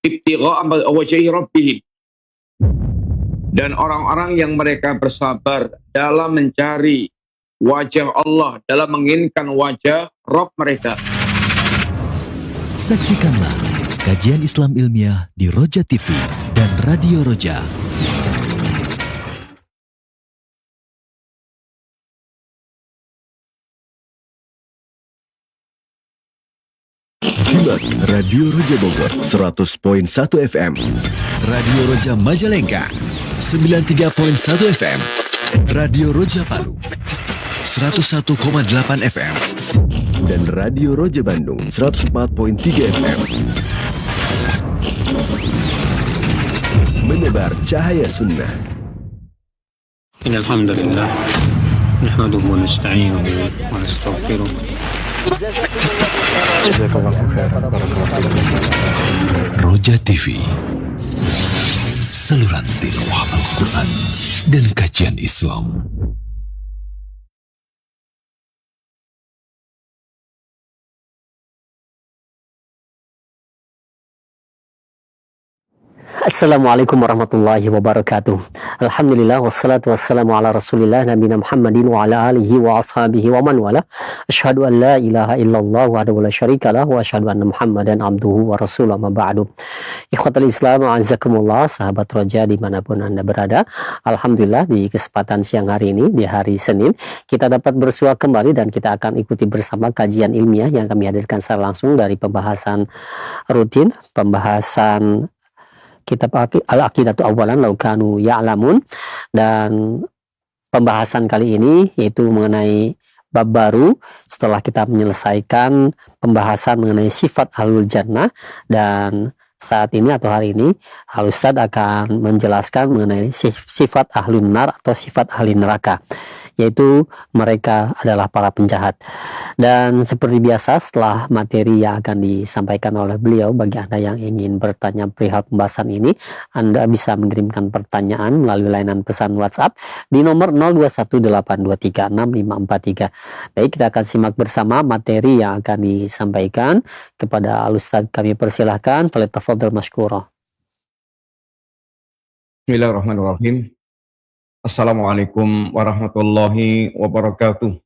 ibtigha'a wajhi rabbihim. Dan orang-orang yang mereka bersabar dalam mencari wajah Allah, dalam menginginkan wajah Rabb mereka. Saksikanlah kajian Islam ilmiah di Roja TV dan Radio Roja. Simak Radio Roja Bogor 100.1 FM, Radio Roja Majalengka 93.1 FM, Radio Roja Palu 101,8 FM, dan Radio Roja Bandung 104.3 FM. Menebar cahaya sunnah. Alhamdulillah, nahmaduhu wa nasta'inuhu wa nastaghfiruh. Roja TV, saluran tilawah Al-Quran dan kajian Islam. Assalamualaikum warahmatullahi wabarakatuh. Alhamdulillah wassalatu wassalamu ala Rasulillah nabiyina Muhammadin wa ala alihi wa ashabihi wa man wala. Asyhadu an la ilaha illallah wahdahu la syarikalah wa asyhadu anna Muhammadan abduhu wa rasuluhu ma ba'du. Ikhwatul Islam, a'azzakumullah, sahabat Roja dimanapun Anda berada. Alhamdulillah di kesempatan siang hari ini, di hari Senin, kita dapat bersua kembali dan kita akan ikuti bersama kajian ilmiah yang kami hadirkan secara langsung dari pembahasan rutin, pembahasan Kitab Al-Aqidatu Awalan Law Kanu Ya'lamun, dan pembahasan kali ini yaitu mengenai bab baru setelah kita menyelesaikan pembahasan mengenai sifat Ahlul Jannah. Dan saat ini atau hari ini Al-Ustadz akan menjelaskan mengenai sifat Ahlun Nar atau sifat ahli neraka, yaitu mereka adalah para penjahat. Dan seperti biasa, setelah materi yang akan disampaikan oleh beliau, bagi Anda yang ingin bertanya perihal pembahasan ini, Anda bisa mengirimkan pertanyaan melalui layanan pesan WhatsApp di nomor 0218236543. Baik, kita akan simak bersama materi yang akan disampaikan. Kepada Al-Ustadz kami persilahkan, falyatafadhal mashkura. Bismillahirrahmanirrahim. Assalamualaikum warahmatullahi wabarakatuh.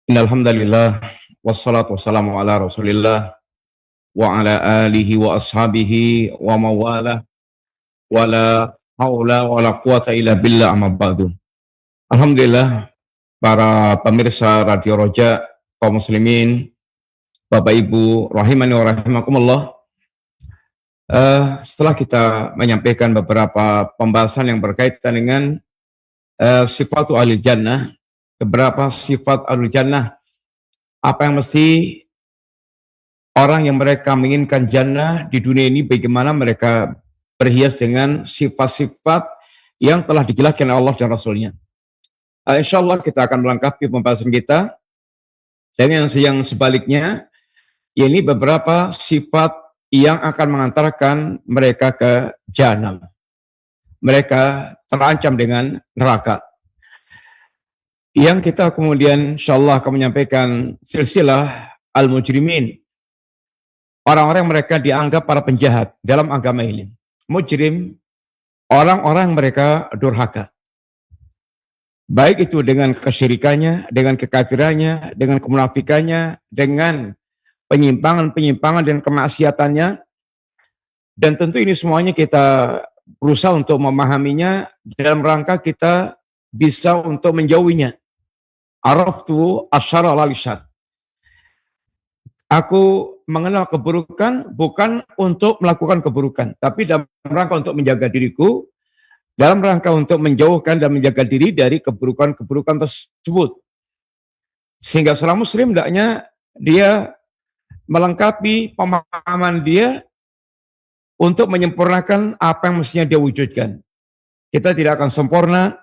Innalhamdalillah wassalatu wassalamu ala Rasulillah wa ala alihi wa ashabihi wa mawala wa la haula wa la quwata illa billah, amma ba'du. Alhamdulillah, para pemirsa Radio Roja, kaum muslimin, Bapak Ibu rahimani wa rahimakumullah. Setelah kita menyampaikan beberapa pembahasan yang berkaitan dengan sifatu ahli jannah, beberapa sifat ahli jannah, apa yang mesti orang yang mereka menginginkan jannah di dunia ini, bagaimana mereka berhias dengan sifat-sifat yang telah dijelaskan oleh Allah dan Rasulnya. Insyaallah kita akan melengkapi pembahasan kita. Dan yang sebaliknya, ini beberapa sifat yang akan mengantarkan mereka ke jahanam. Mereka terancam dengan neraka. Yang kita kemudian insyaallah akan menyampaikan silsilah al-mujrimin. Orang-orang mereka dianggap para penjahat dalam agama ini. Mujrim, orang-orang mereka durhaka. Baik itu dengan kesyirikannya, dengan kekafirannya, dengan kemunafikannya, dengan penyimpangan-penyimpangan dan kemaksiatannya. Dan tentu ini semuanya kita berusaha untuk memahaminya dalam rangka kita bisa untuk menjauhinya. Araftu asyara al-lisyad. Aku mengenal keburukan bukan untuk melakukan keburukan, tapi dalam rangka untuk menjaga diriku, dalam rangka untuk menjauhkan dan menjaga diri dari keburukan-keburukan tersebut. Sehingga seorang muslim hendaknya dia melengkapi pemahaman dia untuk menyempurnakan apa yang mestinya dia wujudkan. Kita tidak akan sempurna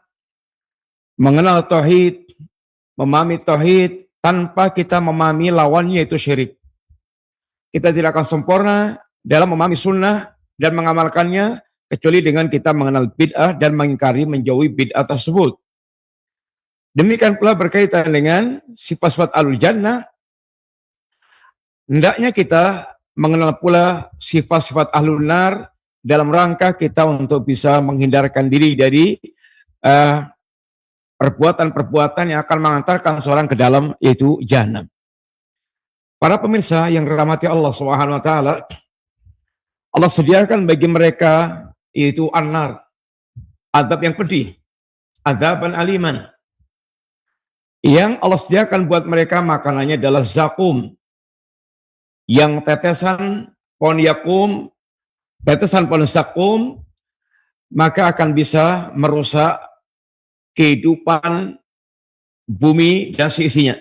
mengenal tauhid, memahami tauhid tanpa kita memahami lawannya, yaitu syirik. Kita tidak akan sempurna dalam memahami sunnah dan mengamalkannya kecuali dengan kita mengenal bid'ah dan mengingkari, menjauhi bid'ah tersebut. Demikian pula berkaitan dengan sifat-sifat Ahlul Jannah, hendaknya kita mengenal pula sifat-sifat ahlun nar dalam rangka kita untuk bisa menghindarkan diri dari perbuatan-perbuatan yang akan mengantarkan seorang ke dalam yaitu jahanam. Para pemirsa yang dirahmati Allah Subhanahu wa taala, Allah sediakan bagi mereka yaitu an-nar, azab yang pedih, azaban aliman. Yang Allah sediakan buat mereka makanannya adalah zakum, yang tetesan pohon yakum, tetesan pohon zakum, maka akan bisa merusak kehidupan bumi dan seisinya.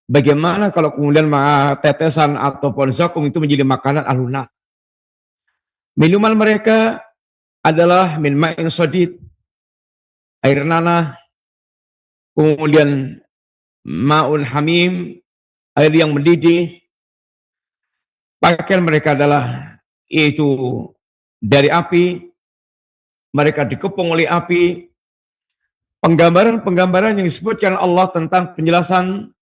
Bagaimana kalau kemudian tetesan atau pohon zakum itu menjadi makanan ahlun nar? Minuman mereka adalah min ma'in shadid, air nanah, kemudian ma'un hamim, air yang mendidih. Pakaian mereka adalah yaitu dari api, mereka dikepung oleh api. Penggambaran-penggambaran yang disebutkan Allah tentang penjelasan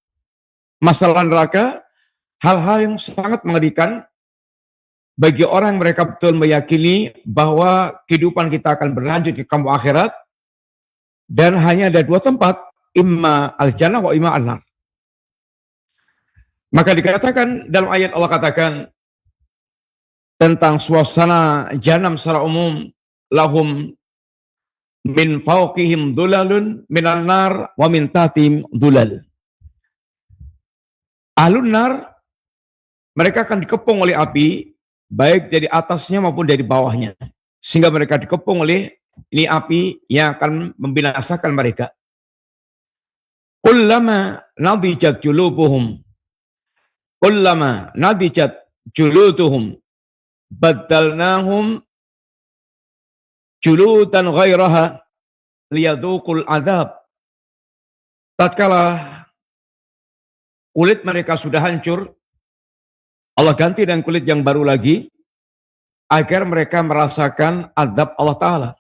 masalah neraka, hal-hal yang sangat mengerikan bagi orang yang mereka betul meyakini bahwa kehidupan kita akan berlanjut ke kampung akhirat dan hanya ada dua tempat, imma al-jannah wa imma an-nar. Maka dikatakan dalam ayat Allah katakan tentang suasana jahanam secara umum, lahum min fawqihim dhulalun minan nar wa min tahtihim dhulal. Ahlun nar mereka akan dikepung oleh api baik dari atasnya maupun dari bawahnya, sehingga mereka dikepung oleh ini api yang akan membinasakan mereka. Kullama nadijat julubuhum, kullama nadijat juluduhum baddalnahum juludan ghairaha liyadhuqul adab. Tatkala kulit mereka sudah hancur, Allah ganti dengan kulit yang baru lagi agar mereka merasakan azab Allah Ta'ala.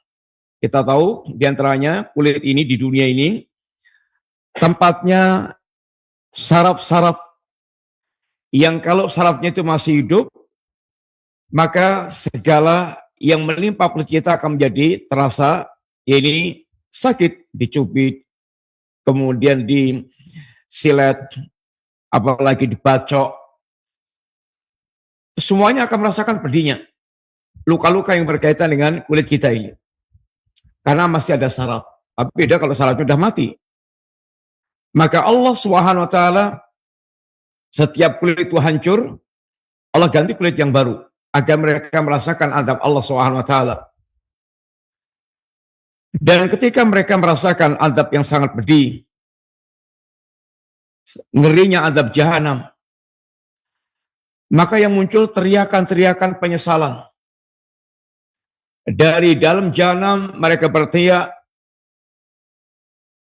Kita tahu diantaranya kulit ini di dunia ini tempatnya saraf-saraf yang kalau sarafnya itu masih hidup, maka segala yang menimpa kulit kita akan menjadi terasa ini sakit, dicubit, kemudian disilet, apalagi dibacok. Semuanya akan merasakan pedihnya. Luka-luka yang berkaitan dengan kulit kita ini. Karena masih ada saraf. Tapi beda kalau sarafnya sudah mati. Maka Allah Subhanahu wa taala setiap kulit itu hancur, Allah ganti kulit yang baru agar mereka merasakan azab Allah Subhanahu wa taala. Dan ketika mereka merasakan azab yang sangat pedih, ngerinya azab jahanam, maka yang muncul teriakan-teriakan penyesalan. Dari dalam jahanam mereka berteriak,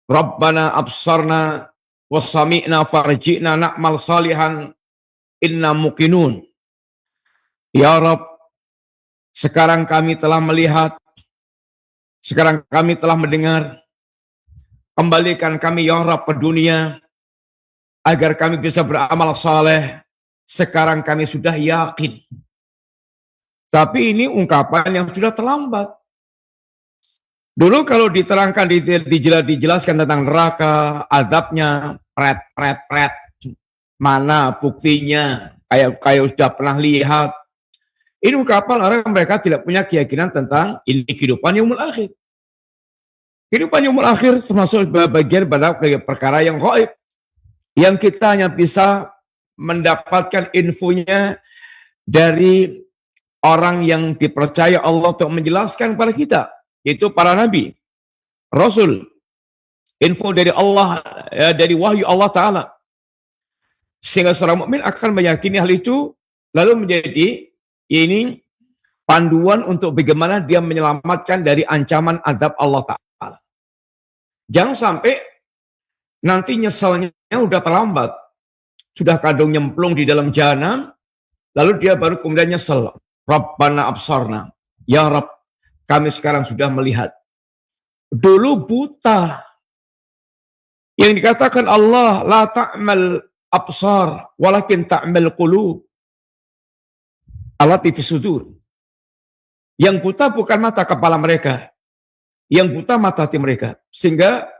Rabbana absarna wasami'na farji'na na'mal salihan inna muqinun. Ya Rabb, sekarang kami telah melihat, sekarang kami telah mendengar, kembalikan kami ya Rabb ke dunia, agar kami bisa beramal saleh. Sekarang kami sudah yakin. Tapi ini ungkapan yang sudah terlambat. Dulu kalau diterangkan, dijelaskan tentang neraka, azabnya, pret. Mana buktinya? Kayak sudah pernah lihat. Ini ungkapan orang mereka tidak punya keyakinan tentang ini kehidupan yaumul akhir. Kehidupan yaumul akhir termasuk bagian pada perkara yang gaib. Yang kita hanya bisa mendapatkan infonya dari orang yang dipercaya Allah untuk menjelaskan kepada kita, yaitu para nabi, rasul, info dari Allah, dari wahyu Allah Ta'ala. Sehingga seorang mukmin akan meyakini hal itu, lalu menjadi ini panduan untuk bagaimana dia menyelamatkan dari ancaman azab Allah Ta'ala. Jangan sampai nanti nyesalnya udah terlambat. Sudah kadung nyemplung di dalam jahanam, lalu dia baru kemudian nyesel. Rabbana absarna. Ya Rabb, kami sekarang sudah melihat. Dulu buta. Yang dikatakan Allah, la ta'mal absar, walakin ta'mal qulub. allati fi sudur. Yang buta bukan mata kepala mereka, yang buta mata hati mereka. Sehingga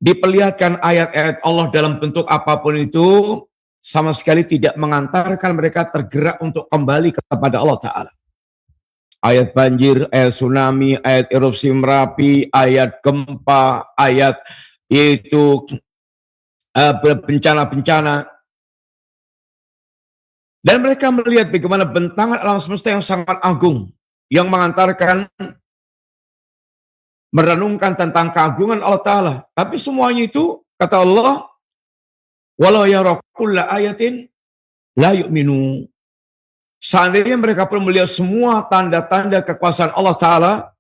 diperlihatkan ayat-ayat Allah dalam bentuk apapun itu sama sekali tidak mengantarkan mereka tergerak untuk kembali kepada Allah Ta'ala. Ayat banjir, ayat tsunami, ayat erupsi Merapi, ayat gempa, ayat yaitu bencana-bencana. Dan mereka melihat bagaimana bentangan alam semesta yang sangat agung, yang mengantarkan merenungkan tentang keagungan Allah Ta'ala. Tapi semuanya itu, kata Allah, walau yara kulla ayatin la yu'minu. Seandainya mereka pun melihat semua tanda-tanda kekuasaan Allah Ta'ala,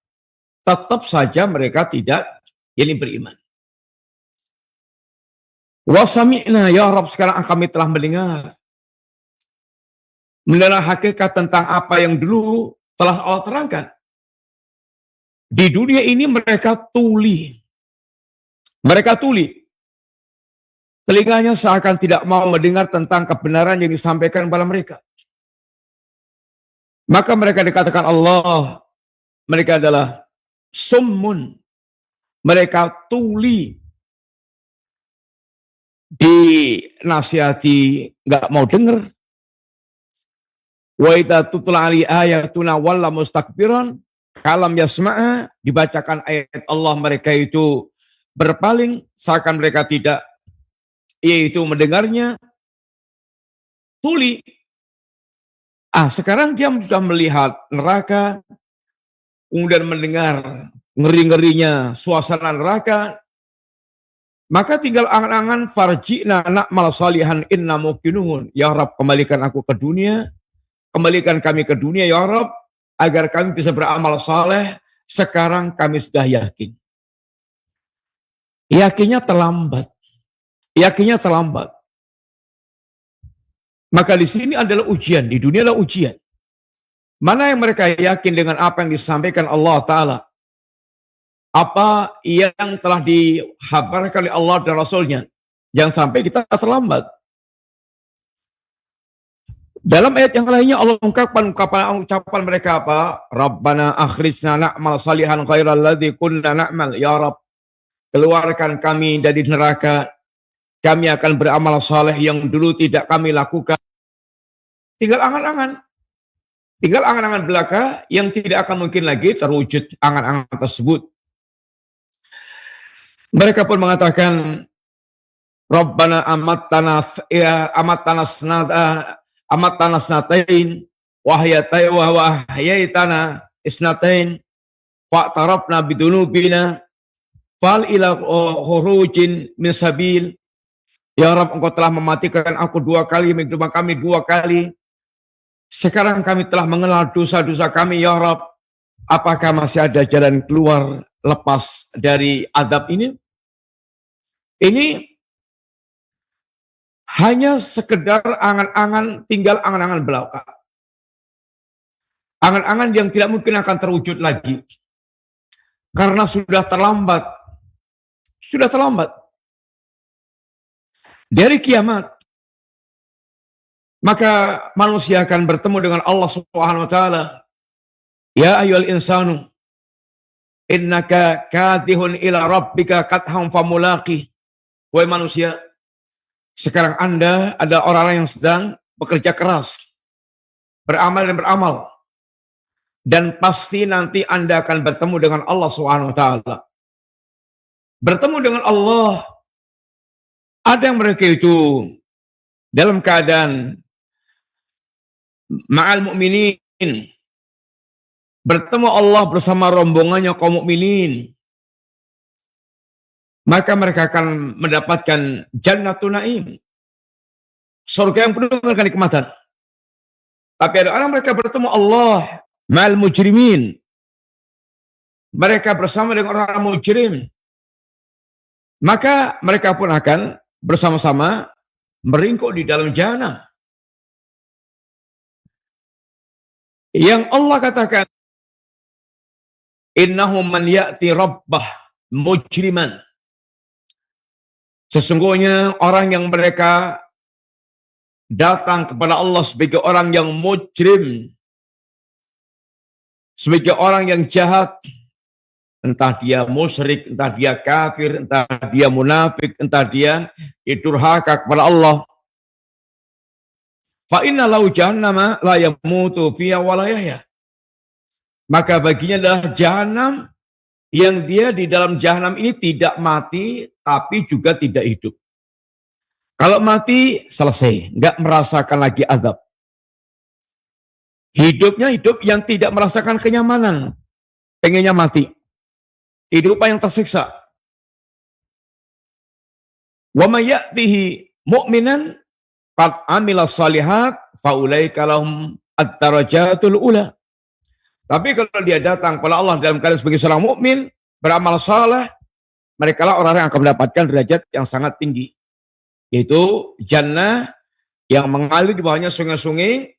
tetap saja mereka tidak beriman. Wasami'na ya Rabb, sekarang kami telah mendengar hakikat tentang apa yang dulu telah Allah terangkan. Di dunia ini mereka tuli. Mereka tuli. Telinganya seakan tidak mau mendengar tentang kebenaran yang disampaikan kepada mereka. Maka mereka dikatakan Allah, mereka adalah summun. Mereka tuli. Dinasihati, nggak mau dengar. Wa idza tutla ali ayatuna walla mustakbiran kalam yasma'a, dibacakan ayat Allah mereka itu berpaling seakan mereka tidak yaitu mendengarnya, tuli. Sekarang dia sudah melihat neraka, kemudian mendengar ngeri-ngerinya suasana neraka, maka tinggal angan-angan farji'na na'mal salihan inna muqinun. Ya Rabb, kembalikan aku ke dunia, kembalikan kami ke dunia ya Rabb, agar kami bisa beramal saleh. Sekarang kami sudah yakin. Yakinnya terlambat. Yakinnya terlambat. Maka di sini adalah ujian, di dunia adalah ujian. Mana yang mereka yakin dengan apa yang disampaikan Allah Ta'ala? Apa yang telah dihabarkan oleh Allah dan Rasulnya? Jangan sampai kita terlambat. Dalam ayat yang lainnya Allah ucapan mereka apa? Rabbana akhrijna na'mal salihan khairal ladzi kunna na'mal. Ya Rabb, keluarkan kami dari neraka. Kami akan beramal saleh yang dulu tidak kami lakukan. Tinggal angan-angan. Tinggal angan-angan belaka yang tidak akan mungkin lagi terwujud angan-angan tersebut. Mereka pun mengatakan, Rabbana amattana snatain wahyaitana isnatain fa'tarafna bidunubina fal ila khurujin min sabil. Ya Rabb, Engkau telah mematikan aku 2 kali, menghidupkan kami 2 kali. Sekarang kami telah mengenal dosa-dosa kami, ya Rabb. Apakah masih ada jalan keluar lepas dari azab ini? Ini hanya sekedar angan-angan, tinggal angan-angan belaka. Angan-angan yang tidak mungkin akan terwujud lagi. Karena sudah terlambat. Sudah terlambat. Dari kiamat, maka manusia akan bertemu dengan Allah Subhanahu wa taala. Ya ayyuhal insanu innaka kadihun ila rabbika katham famulaqih. Wahai manusia, sekarang Anda adalah orang yang sedang bekerja keras, beramal, dan pasti nanti Anda akan bertemu dengan Allah Subhanahu wa taala. Bertemu dengan Allah. Ada yang mereka itu dalam keadaan ma'al mu'minin, bertemu Allah bersama rombongannya kaum mukminin, maka mereka akan mendapatkan jannatun na'im, surga yang penuh dengan kenikmatan. Tapi ada orang mereka bertemu Allah ma'al mujrimin, mereka bersama dengan orang mujrim, maka mereka pun akan bersama-sama meringkuk di dalam jahanam. Yang Allah katakan, innahu man ya'ti rabbah mujriman. Sesungguhnya orang yang mereka datang kepada Allah sebagai orang yang mujrim, sebagai orang yang jahat, entah dia musyrik, entah dia kafir, entah dia munafik, entah dia durhaka kepada Allah. Fa inna lahu jahannama la yamutu fiha wa la yahya. Maka baginya adalah jahanam yang dia di dalam jahanam ini tidak mati tapi juga tidak hidup. Kalau mati selesai, nggak merasakan lagi azab. Hidupnya hidup yang tidak merasakan kenyamanan, pengennya mati. Kehidupan yang tersiksa. Wa may ya'tihi mu'minan qad amila shalihat faulaika lahum ad-darajatul ula. Tapi kalau dia datang kepada Allah dalam keadaan sebagai seorang mukmin, beramal saleh, mereka lah orang yang akan mendapatkan derajat yang sangat tinggi, yaitu jannah yang mengalir di bawahnya sungai-sungai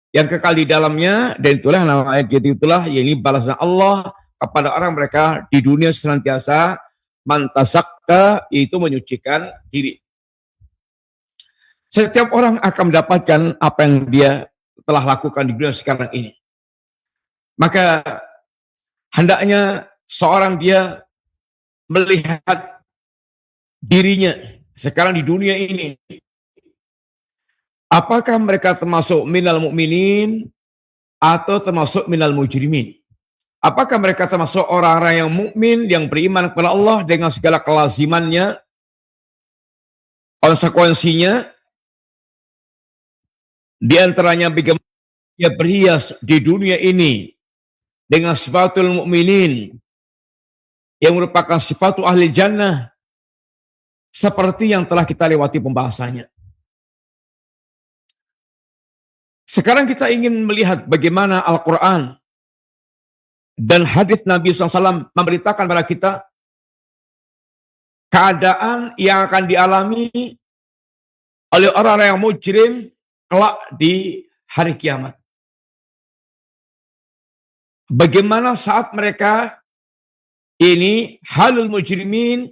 yang kekal di dalamnya, dan itulah nama ayat itulah yakni balasan Allah kepada orang mereka di dunia senantiasa mantasakka, yaitu menyucikan diri. Setiap orang akan mendapatkan apa yang dia telah lakukan di dunia sekarang ini. Maka hendaknya seorang dia melihat dirinya sekarang di dunia ini. Apakah mereka termasuk minal mu'minin atau termasuk minal mujrimin? Apakah mereka termasuk orang-orang yang mukmin, yang beriman kepada Allah dengan segala kelazimannya, konsekuensinya, di antaranya bagaimana dia berhias di dunia ini dengan sifatul mukminin yang merupakan sifatu ahli jannah seperti yang telah kita lewati pembahasannya. Sekarang kita ingin melihat bagaimana Al-Quran dan hadis Nabi SAW memberitakan kepada kita keadaan yang akan dialami oleh orang-orang yang mujrim kelak di hari kiamat. Bagaimana saat mereka ini halul mujrimin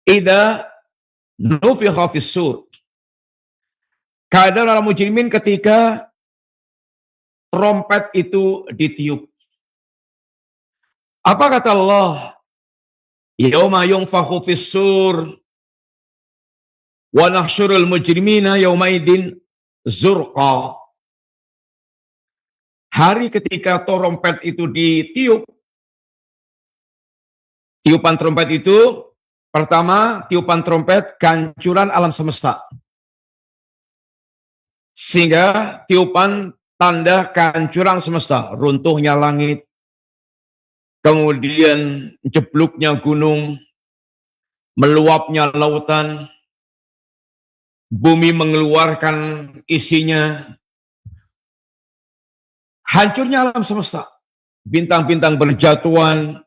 idza nufikha fis sur. Keadaan orang mujrimin ketika trompet itu ditiup. Apa kata Allah? Yauma yunfakhu fis sur wa nahsyurul mujrimina yaumaidin zurqa. Hari ketika trompet itu ditiup, tiupan trompet itu pertama tiupan trompet kehancuran alam semesta. Sehingga tiupan tanda kehancuran semesta, runtuhnya langit, kemudian jebluknya gunung, meluapnya lautan, bumi mengeluarkan isinya, hancurnya alam semesta, bintang-bintang berjatuhan,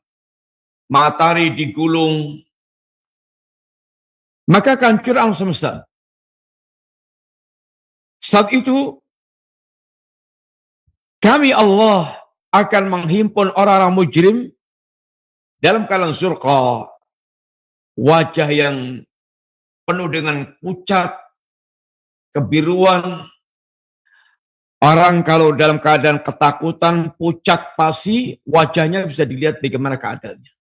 matahari digulung, maka kehancuran alam semesta. Saat itu kami Allah akan menghimpun orang-orang mujrim dalam keadaan zurqa, wajah yang penuh dengan pucat, kebiruan. Orang kalau dalam keadaan ketakutan, pucat pasi, wajahnya bisa dilihat bagaimana keadaannya.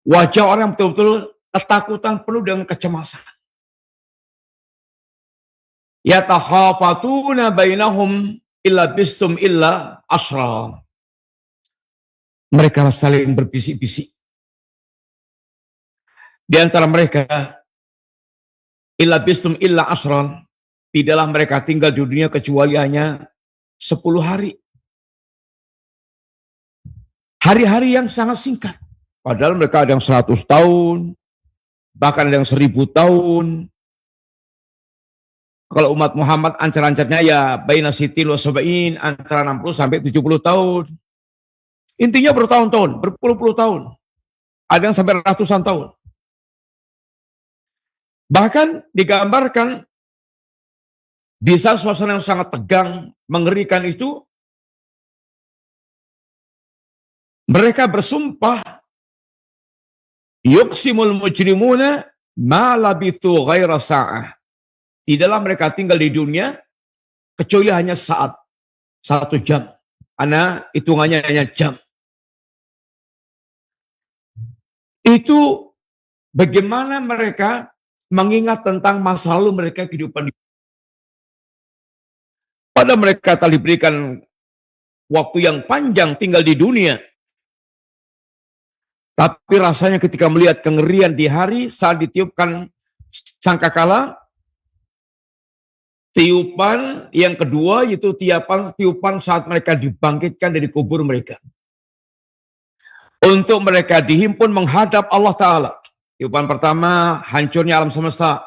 Wajah orang betul-betul ketakutan, penuh dengan kecemasan. Yatakhafatuna bainahum illa bistum illa asra. Mereka saling berbisik-bisik. Di antara mereka, illa bistum illa asra, tidaklah mereka tinggal di dunia kecuali hanya 10 hari. Hari-hari yang sangat singkat. Padahal mereka ada yang 100 tahun, bahkan ada yang 1000 tahun. Kalau umat Muhammad ancar-ancarnya ya baina sitin wa sab'in, antara 60 sampai 70 tahun. Intinya bertahun-tahun, berpuluh-puluh tahun. Ada yang sampai ratusan tahun. Bahkan digambarkan di saat suasana yang sangat tegang, mengerikan itu, mereka bersumpah, yuqsimul mujrimuna ma labithu ghaira sa'ah. Tidaklah mereka tinggal di dunia kecuali hanya saat, 1 jam. Karena hitungannya hanya jam. Itu bagaimana mereka mengingat tentang masa lalu mereka kehidupan di pada mereka telah diberikan waktu yang panjang tinggal di dunia. Tapi rasanya ketika melihat kengerian di hari saat ditiupkan sangkakala, tiupan yang kedua yaitu tiupan saat mereka dibangkitkan dari kubur mereka. Untuk mereka dihimpun menghadap Allah Ta'ala. Tiupan pertama, hancurnya alam semesta.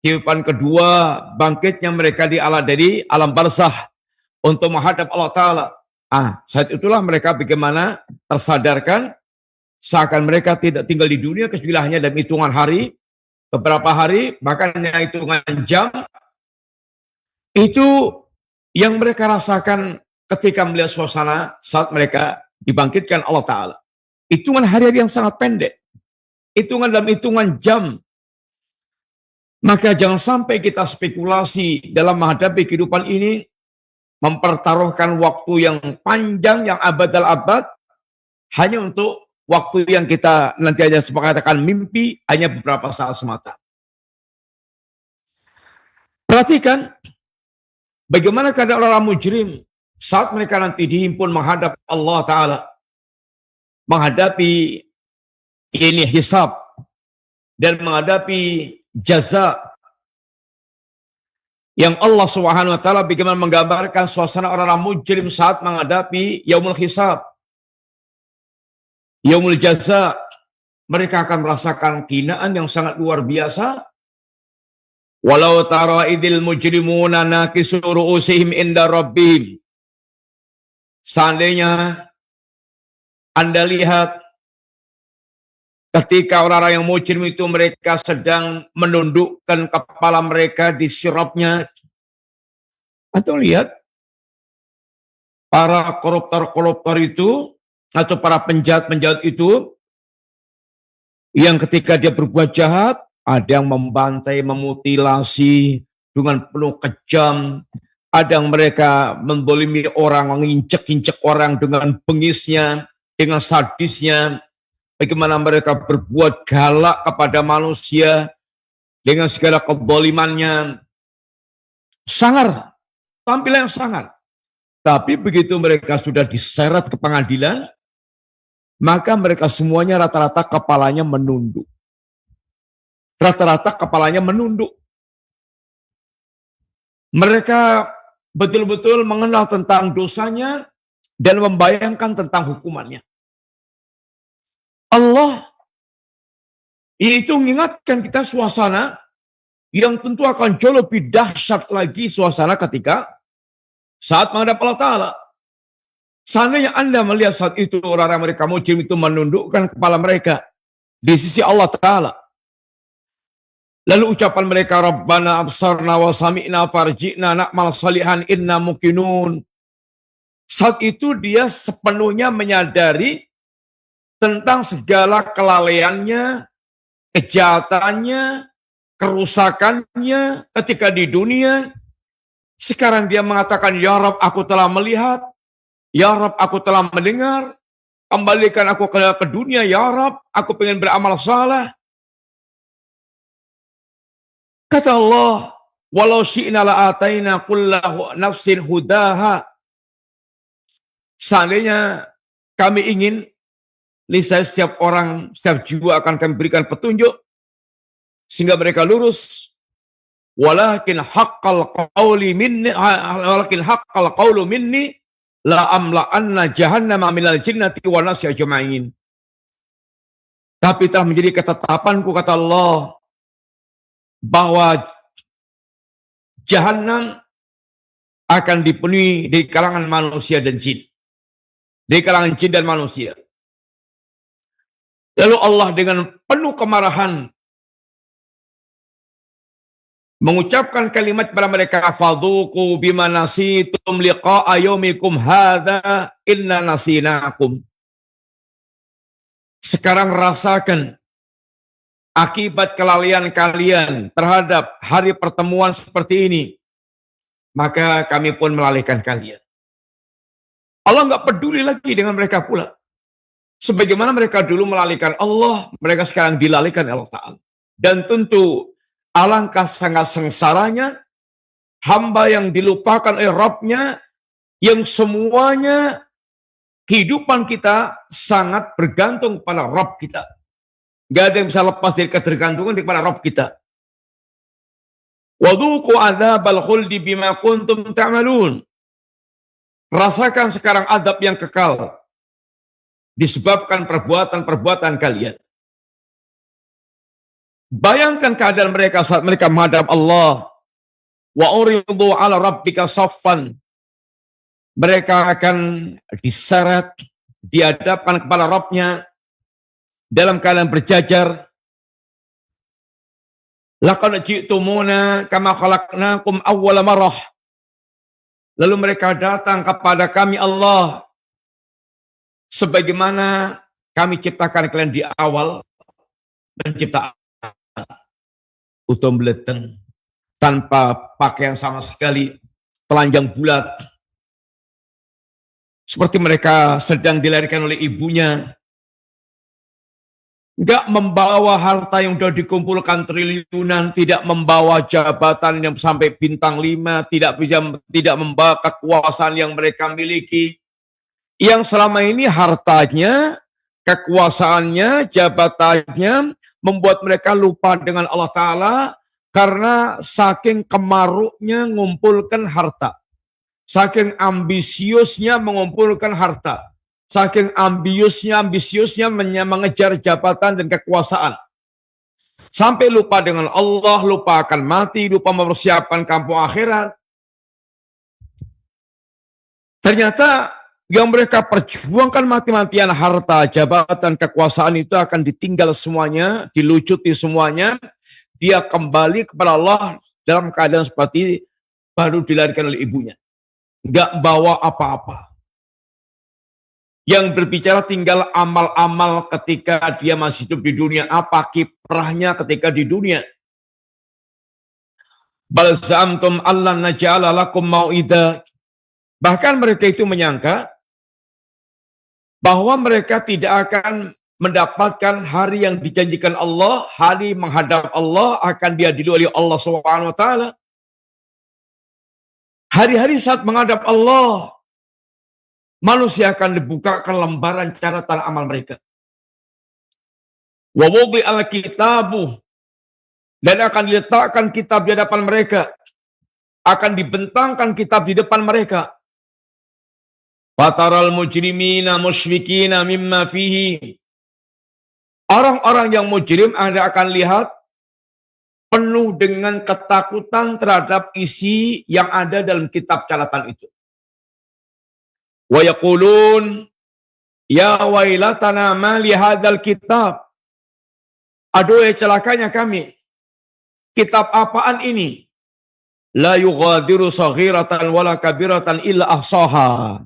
Tiupan kedua, bangkitnya mereka dari alam barzah untuk menghadap Allah Ta'ala. Saat itulah mereka bagaimana tersadarkan seakan mereka tidak tinggal di dunia kecuali hanya dalam hitungan hari, beberapa hari, bahkan hanya hitungan jam. Itu yang mereka rasakan ketika melihat suasana saat mereka dibangkitkan Allah Ta'ala. Hitungan hari-hari yang sangat pendek. Hitungan dalam hitungan jam. Maka jangan sampai kita spekulasi dalam menghadapi kehidupan ini, mempertaruhkan waktu yang panjang, yang abad-abad, hanya untuk waktu yang kita nanti hanya sepakatakan mimpi, hanya beberapa saat semata. Perhatikan, bagaimana keadaan orang mujrim saat mereka nanti dihimpun menghadap Allah Ta'ala, menghadapi ini hisab, dan menghadapi jaza yang Allah Subhanahu wa taala bagaimana menggambarkan suasana orang-orang mujrim saat menghadapi yaumul hisab, yaumul jaza. Mereka akan merasakan hinaan yang sangat luar biasa. Walau tara idil mujrimuna nakisu ru'usihim inda rabbihim. Seandainya Anda lihat ketika orang-orang yang mujrim itu mereka sedang menundukkan kepala mereka di sirapnya. Atau lihat para koruptor-koruptor itu atau para penjahat-penjahat itu yang ketika dia berbuat jahat, ada yang membantai, memutilasi dengan penuh kejam. Ada yang mereka mendolimi orang, menginjek-injek orang dengan bengisnya, dengan sadisnya. Bagaimana mereka berbuat galak kepada manusia dengan segala kebolimannya. Sangar, tampilan yang sangar. Tapi begitu mereka sudah diseret ke pengadilan, maka mereka semuanya rata-rata kepalanya menunduk. Rata-rata kepalanya menunduk. Mereka betul-betul mengenal tentang dosanya dan membayangkan tentang hukumannya. Allah itu mengingatkan kita suasana yang tentu akan jauh lebih dahsyat lagi suasana ketika saat menghadap Allah Ta'ala. Seandainya Anda melihat saat itu orang-orang mereka mujrim itu menundukkan kepala mereka di sisi Allah Ta'ala. Lalu ucapan mereka, Rabbana absarna wa sami'na farji'na na'mal salihan inna muqinun. Saat itu dia sepenuhnya menyadari tentang segala kelalaiannya, kejahatannya, kerusakannya ketika di dunia. Sekarang dia mengatakan, Ya Rabb, aku telah melihat, Ya Rabb, aku telah mendengar, kembalikan aku ke dunia, Ya Rabb, aku ingin beramal saleh. Kata Allah, walau syi'na la'ataina kullahu nafsin hudaha. Seandainya kami ingin, niscaya setiap orang, setiap jiwa akan kami berikan petunjuk sehingga mereka lurus. Walakin haqqal qawlu minni la amla'anna jahannama minal jinnati wan nasi ajma'in. Tapi telah menjadi ketetapanku, kata Allah, bahwa Jahannam akan dipenuhi di kalangan manusia dan jin. Di kalangan jin dan manusia. Lalu Allah dengan penuh kemarahan mengucapkan kalimat kepada mereka, fadhuqu bima nasitum liqa'a yaumikum hadza inna nasinakum. Sekarang rasakan akibat kelalaian kalian terhadap hari pertemuan seperti ini, maka kami pun melalaikan kalian. Allah nggak peduli lagi dengan mereka pula. Sebagaimana mereka dulu melalaikan Allah, mereka sekarang dilalaikan Allah Ta'ala. Dan tentu alangkah sangat sengsaranya hamba yang dilupakan oleh Rabb-nya, yang semuanya kehidupan kita sangat bergantung pada Rabb kita. Gak ada yang bisa lepas dari ketergantungan kepada Rabb kita. Wadhuqu adzabal khuldi bima kuntum ta'malun. Rasakan sekarang adab yang kekal disebabkan perbuatan-perbuatan kalian. Bayangkan keadaan mereka saat mereka menghadap Allah. Wa uridu ala rabbika saffan. Mereka akan diseret, dihadapkan kepada Rabb-nya dalam keadaan berjajar. Laqad ji'tumuna kama khalaqnakum awwala marrah. Lalu mereka datang kepada kami Allah sebagaimana kami ciptakan kalian di awal penciptaan. Utuh beleteng tanpa pakaian sama sekali, telanjang bulat. Seperti mereka sedang dilahirkan oleh ibunya. Enggak membawa harta yang sudah dikumpulkan triliunan, tidak membawa jabatan yang sampai bintang 5, tidak membawa kekuasaan yang mereka miliki. Yang selama ini hartanya, kekuasaannya, jabatannya membuat mereka lupa dengan Allah Ta'ala karena saking kemaruknya mengumpulkan harta. Saking ambisiusnya mengumpulkan harta. Saking ambisiusnya mengejar jabatan dan kekuasaan. Sampai lupa dengan Allah, lupa akan mati, lupa mempersiapkan kampung akhirat. Ternyata yang mereka perjuangkan mati-matian harta, jabatan, kekuasaan itu akan ditinggal semuanya, dilucuti semuanya. Dia kembali kepada Allah dalam keadaan seperti baru dilahirkan oleh ibunya. Nggak bawa apa-apa. Yang berbicara tinggal amal-amal ketika dia masih hidup di dunia. Apa kiprahnya ketika di dunia. Bal za'amtum allan naj'ala lakum mau'ida. Bahkan mereka itu menyangka bahwa mereka tidak akan mendapatkan hari yang dijanjikan Allah, hari menghadap Allah akan diadili oleh Allah SWT. Hari-hari saat menghadap Allah, manusia akan dibukakan lembaran catatan amal mereka. Wa wudi'al kitabu, dan akan diletakkan kitab di hadapan mereka. Akan dibentangkan kitab di depan mereka. Fataral mujrimina musyfikina mimma fihi. Orang-orang yang mujrim Anda akan lihat penuh dengan ketakutan terhadap isi yang ada dalam kitab catatan itu. Wa yaqulun ya wailatana ma li hadzal kitab. Aduh celakanya kami. Kitab apaan ini? La yughadiru saghiratan wala kabiratan illa ahsaha.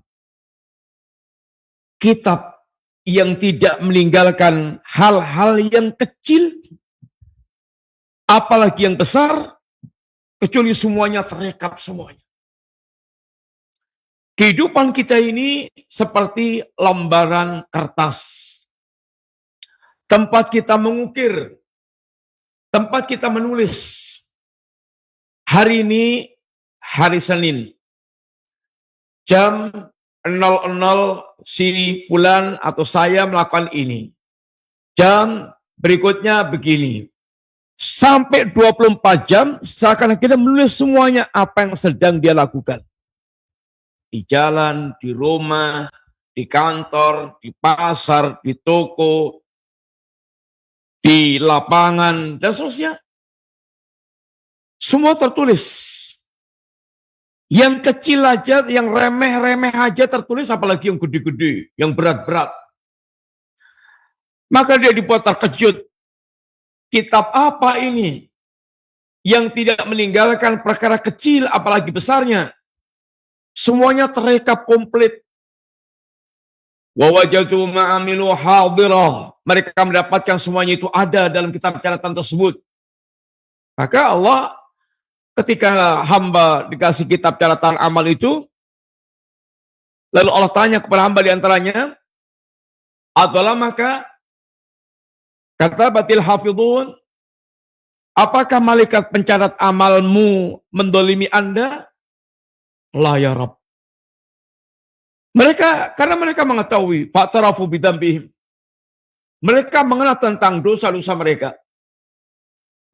Kitab yang tidak meninggalkan hal-hal yang kecil, apalagi yang besar, kecuali semuanya terekap semuanya. Kehidupan kita ini seperti lembaran kertas. Tempat kita mengukir, tempat kita menulis. Hari ini, hari Senin, jam 00 si fulan atau saya melakukan ini. Jam berikutnya begini. Sampai 24 jam, seakan kita menulis semuanya apa yang sedang dia lakukan. Di jalan, di rumah, di kantor, di pasar, di toko, di lapangan, dan seterusnya. Semua tertulis. Yang kecil aja, yang remeh-remeh aja tertulis, apalagi yang gede-gede, yang berat-berat. Maka dia dibuat terkejut. Kitab apa ini? Yang tidak meninggalkan perkara kecil, apalagi besarnya. Semuanya terekap komplit. Wa wajadu ma'amilu hadirah. Mereka mendapatkan semuanya itu ada dalam kitab catatan tersebut. Maka Allah ketika hamba dikasih kitab catatan amal itu, lalu Allah tanya kepada hamba di antaranya, adalah maka kata batil hafidhun, apakah malaikat pencatat amalmu mendolimi Anda? La ya Rabb. Karena mereka mengetahui, fa'tarafu bidambihim. Mereka mengenal tentang dosa-dosa mereka.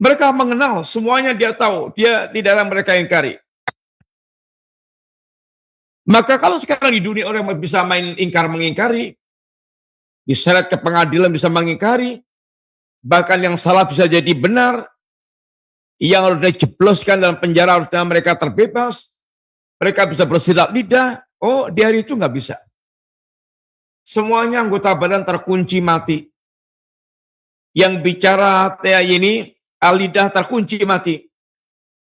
Mereka mengenal, semuanya dia tahu, dia di dalam mereka ingkari. Maka kalau sekarang di dunia orang bisa main ingkar mengingkari, diseret ke pengadilan bisa mengingkari, bahkan yang salah bisa jadi benar, yang harus dijebloskan dalam penjara harusnya mereka terbebas, mereka bisa bersilat lidah. Oh, di hari itu nggak bisa. Semuanya anggota badan terkunci mati. Yang bicara ini, lidah terkunci mati.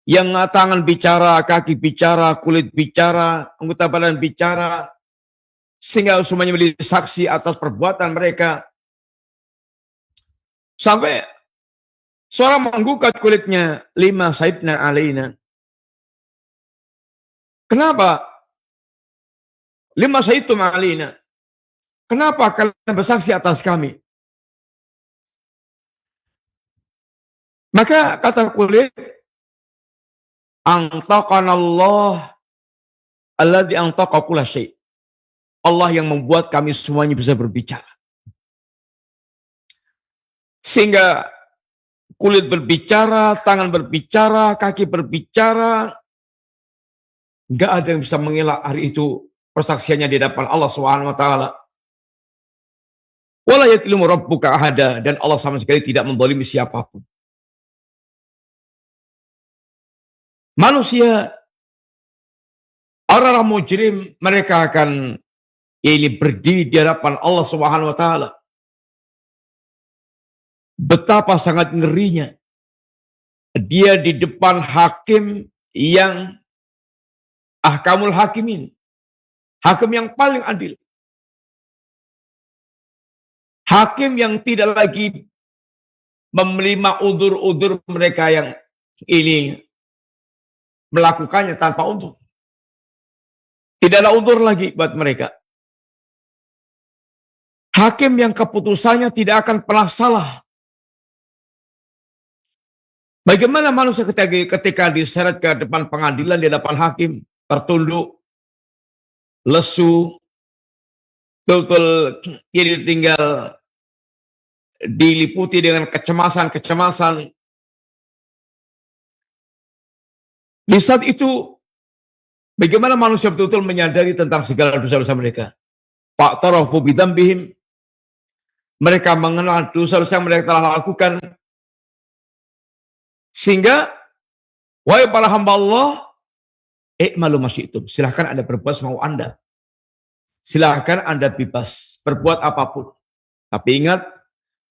Yang tangan bicara, kaki bicara, kulit bicara, anggota badan bicara, sehingga semuanya menjadi saksi atas perbuatan mereka. Sampai seorang menggugat kulitnya, lima saidna alaina. Kenapa? Lima saidtum alaina. Kenapa kalian bersaksi atas kami? Maka kata kulit, antaqanallah alladzi antaqa kulla syai'. Allah yang membuat kami semuanya bisa berbicara. Sehingga kulit berbicara, tangan berbicara, kaki berbicara. Enggak ada yang bisa mengelak hari itu persaksiannya di hadapan Allah Subhanahu wa taala. Wala yatlumu rabbuka ahada, dan Allah sama sekali tidak menzalimi siapapun. Manusia, orang-orang mujrim, mereka akan berdiri di hadapan Allah Subhanahu wa taala. Betapa sangat ngerinya dia di depan hakim yang ahkamul hakimin, hakim yang paling adil, hakim yang tidak lagi menerima udzur-udzur mereka yang ini melakukannya tanpa udzur. Tidak ada udzur lagi buat mereka. Hakim yang keputusannya tidak akan pernah salah. Bagaimana manusia ketika diseret ke depan pengadilan, di depan hakim, tertunduk, lesu, betul-betul jadi tinggal diliputi dengan kecemasan-kecemasan. Di saat itu, bagaimana manusia betul-betul menyadari tentang segala dosa-dosa mereka? Fa'tarafu bidambihim. Mereka mengenal dosa-dosa yang mereka telah lakukan. Sehingga, wahai para hamba Allah, i'malu masyi'tum. Silahkan Anda berbuat semau Anda. Silahkan Anda bebas berbuat apapun. Tapi ingat,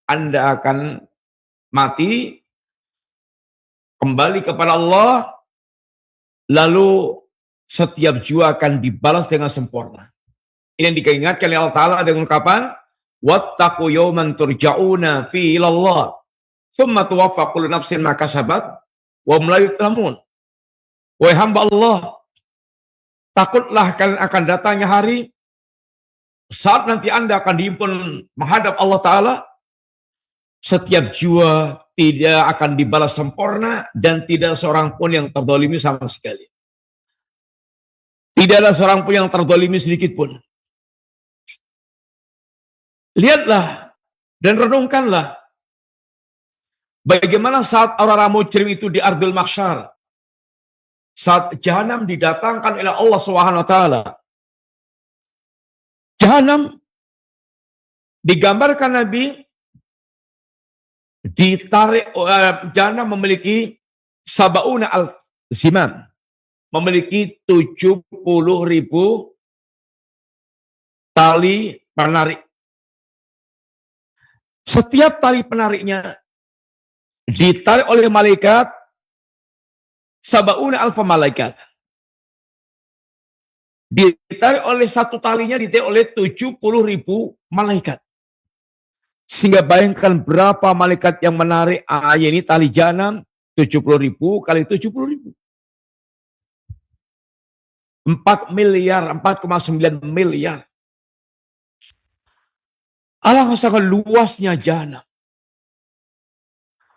Anda akan mati, kembali kepada Allah, lalu setiap jiwa akan dibalas dengan sempurna. Ini yang diingatkan oleh Allah Ta'ala dengan ungkapan, wattaqu yawman turja'una fihi ilallah, tsumma tuwaffa kullu nafsin ma kasabat wa hum la yuzlamun. Wahai hamba Allah, takutlah kalian akan datangnya hari saat nanti Anda akan dihimpun menghadap Allah Ta'ala. Setiap jiwa tidak akan dibalas sempurna dan tidak seorang pun yang terdolimi sama sekali. Tidak ada seorang pun yang terdolimi sedikit pun. Lihatlah dan renungkanlah bagaimana saat orang-orang mujrim itu di Ardul Mahsyar, saat Jahanam didatangkan oleh Allah Subhanahu wa taala. Jahanam digambarkan Nabi ditarik, Jahanam memiliki sabauna al-zimam, memiliki 70.000 tali penarik. Setiap tali penariknya ditarik oleh malaikat sabauna alfa malaikat. ditarik oleh satu talinya, ditarik oleh 70.000 malaikat. Sehingga bayangkan berapa malaikat yang menarik ini tali jahanam, 70.000 kali 70.000. 4 miliar, 4,9 miliar. Alangkah sangat luasnya jahanam.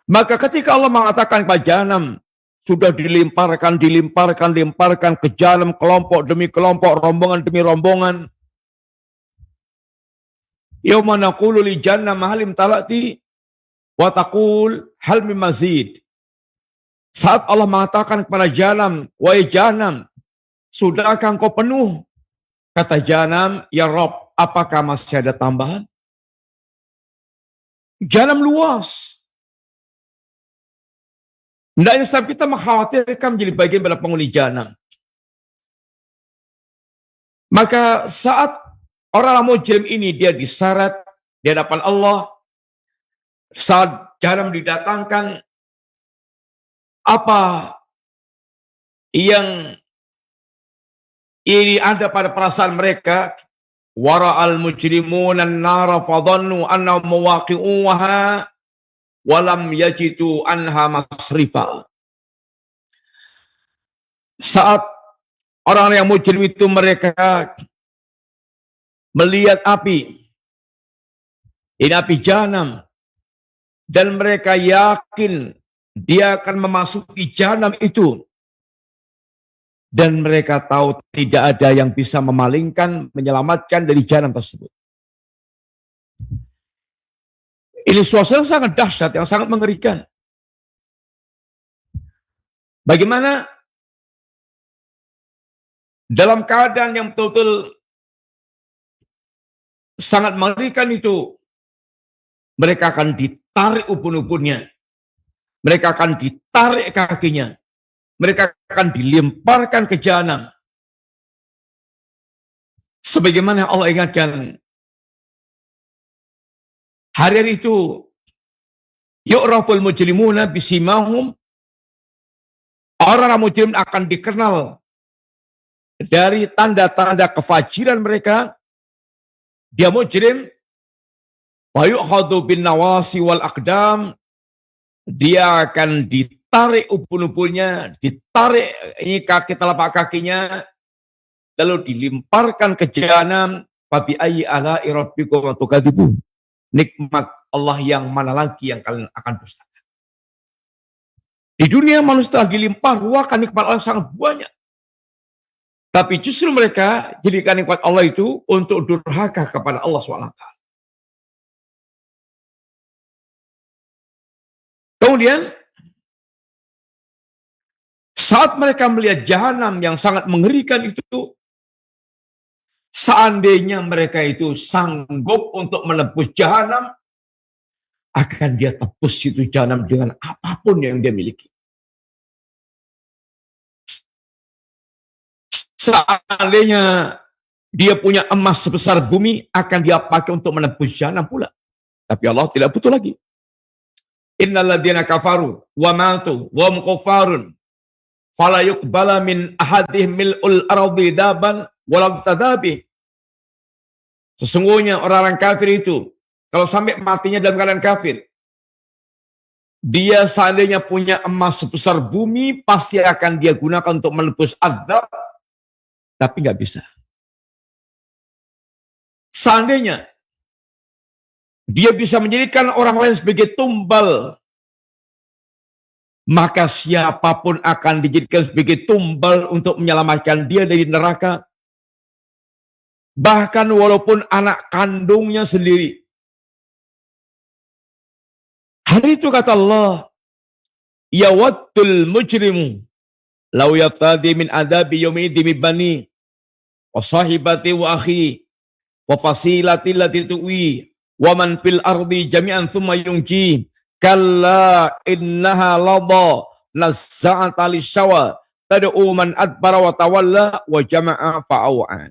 Maka ketika Allah mengatakan kepada jahanam, sudah dilemparkan ke jahanam, kelompok demi kelompok, rombongan demi rombongan. Yauma naqulu li jahannam hal imtalati wa taqul hal min mazid. Saat Allah mengatakan kepada jahanam, wahai jahanam, sudahkah engkau penuh? Kata jahanam, ya Rob, apakah masih ada tambahan? Jahanam luas. Hendaknya setiap kita mengkhawatirkan menjadi bagian pada penghuni jahanam. Maka saat orang mujrim ini dia diseret di hadapan Allah, saat jahanam didatangkan, apa yang ini ada pada perasaan mereka? Wara'al mujrimuna an-nara fadhannu annahum muwaqi'uha wa lam yajidu anha masrifa. Saat orang yang mujrim itu mereka melihat api, ini api jahanam, dan mereka yakin dia akan memasuki jahanam itu, dan mereka tahu tidak ada yang bisa memalingkan, menyelamatkan dari jahanam tersebut. Ini suasana sangat dahsyat, yang sangat mengerikan. Bagaimana dalam keadaan yang betul-betul sangat mengerikan itu, mereka akan ditarik ubun-ubunnya, mereka akan ditarik kakinya, mereka akan dilemparkan ke jahanam. Sebagaimana Allah ingatkan, hari itu yu'raful mujrimuna bisimahum, orang mujrim akan dikenal dari tanda-tanda kefajiran mereka. Dia mujrim, wa yu'khadhu bin nawasi wal aqdam, dia akan ditarik ubun-ubunnya, ditarik ini kaki telapak kakinya, lalu dilemparkan ke jahanam. Fabi ayyi ala'i rabbikum tukadzibun. Nikmat Allah yang mana lagi yang kalian akan dustakan? Di dunia manusia telah dilimpah ruahkan nikmat Allah sangat banyak. Tapi justru mereka jadikan nikmat Allah itu untuk durhaka kepada Allah SWT. Kemudian, saat mereka melihat jahanam yang sangat mengerikan itu, seandainya mereka itu sanggup untuk menebus jahanam, akan dia tebus itu jahanam dengan apapun yang dia miliki. Seandainya dia punya emas sebesar bumi, akan dia pakai untuk menebus jahanam pula. Tapi Allah tidak butuh lagi. Innal ladzina kafaru wa matu wa hum kuffarun fala yuqbala min ahadihim mil'ul ardi daban walau tadabi. Sesungguhnya orang-orang kafir itu, kalau sampai matinya dalam keadaan kafir, dia seandainya punya emas sebesar bumi, pasti akan dia gunakan untuk menebus azab, tapi nggak bisa. Seandainya dia bisa menjadikan orang lain sebagai tumbal, maka siapapun akan dijadikan sebagai tumbal untuk menyelamatkan dia dari neraka. Bahkan walaupun anak kandungnya sendiri. Hari itu kata Allah, yawaddul mujrimu law yaftadi min adabi yawmi idhi bani wa sahibati wa akhi wa fasilati allati tuwi wa man fil ardi jami'an thumma yunji kalla innaha ladha nazza'ata lishawa tad'u man adbara wa tawalla wa jama'a fa'awa.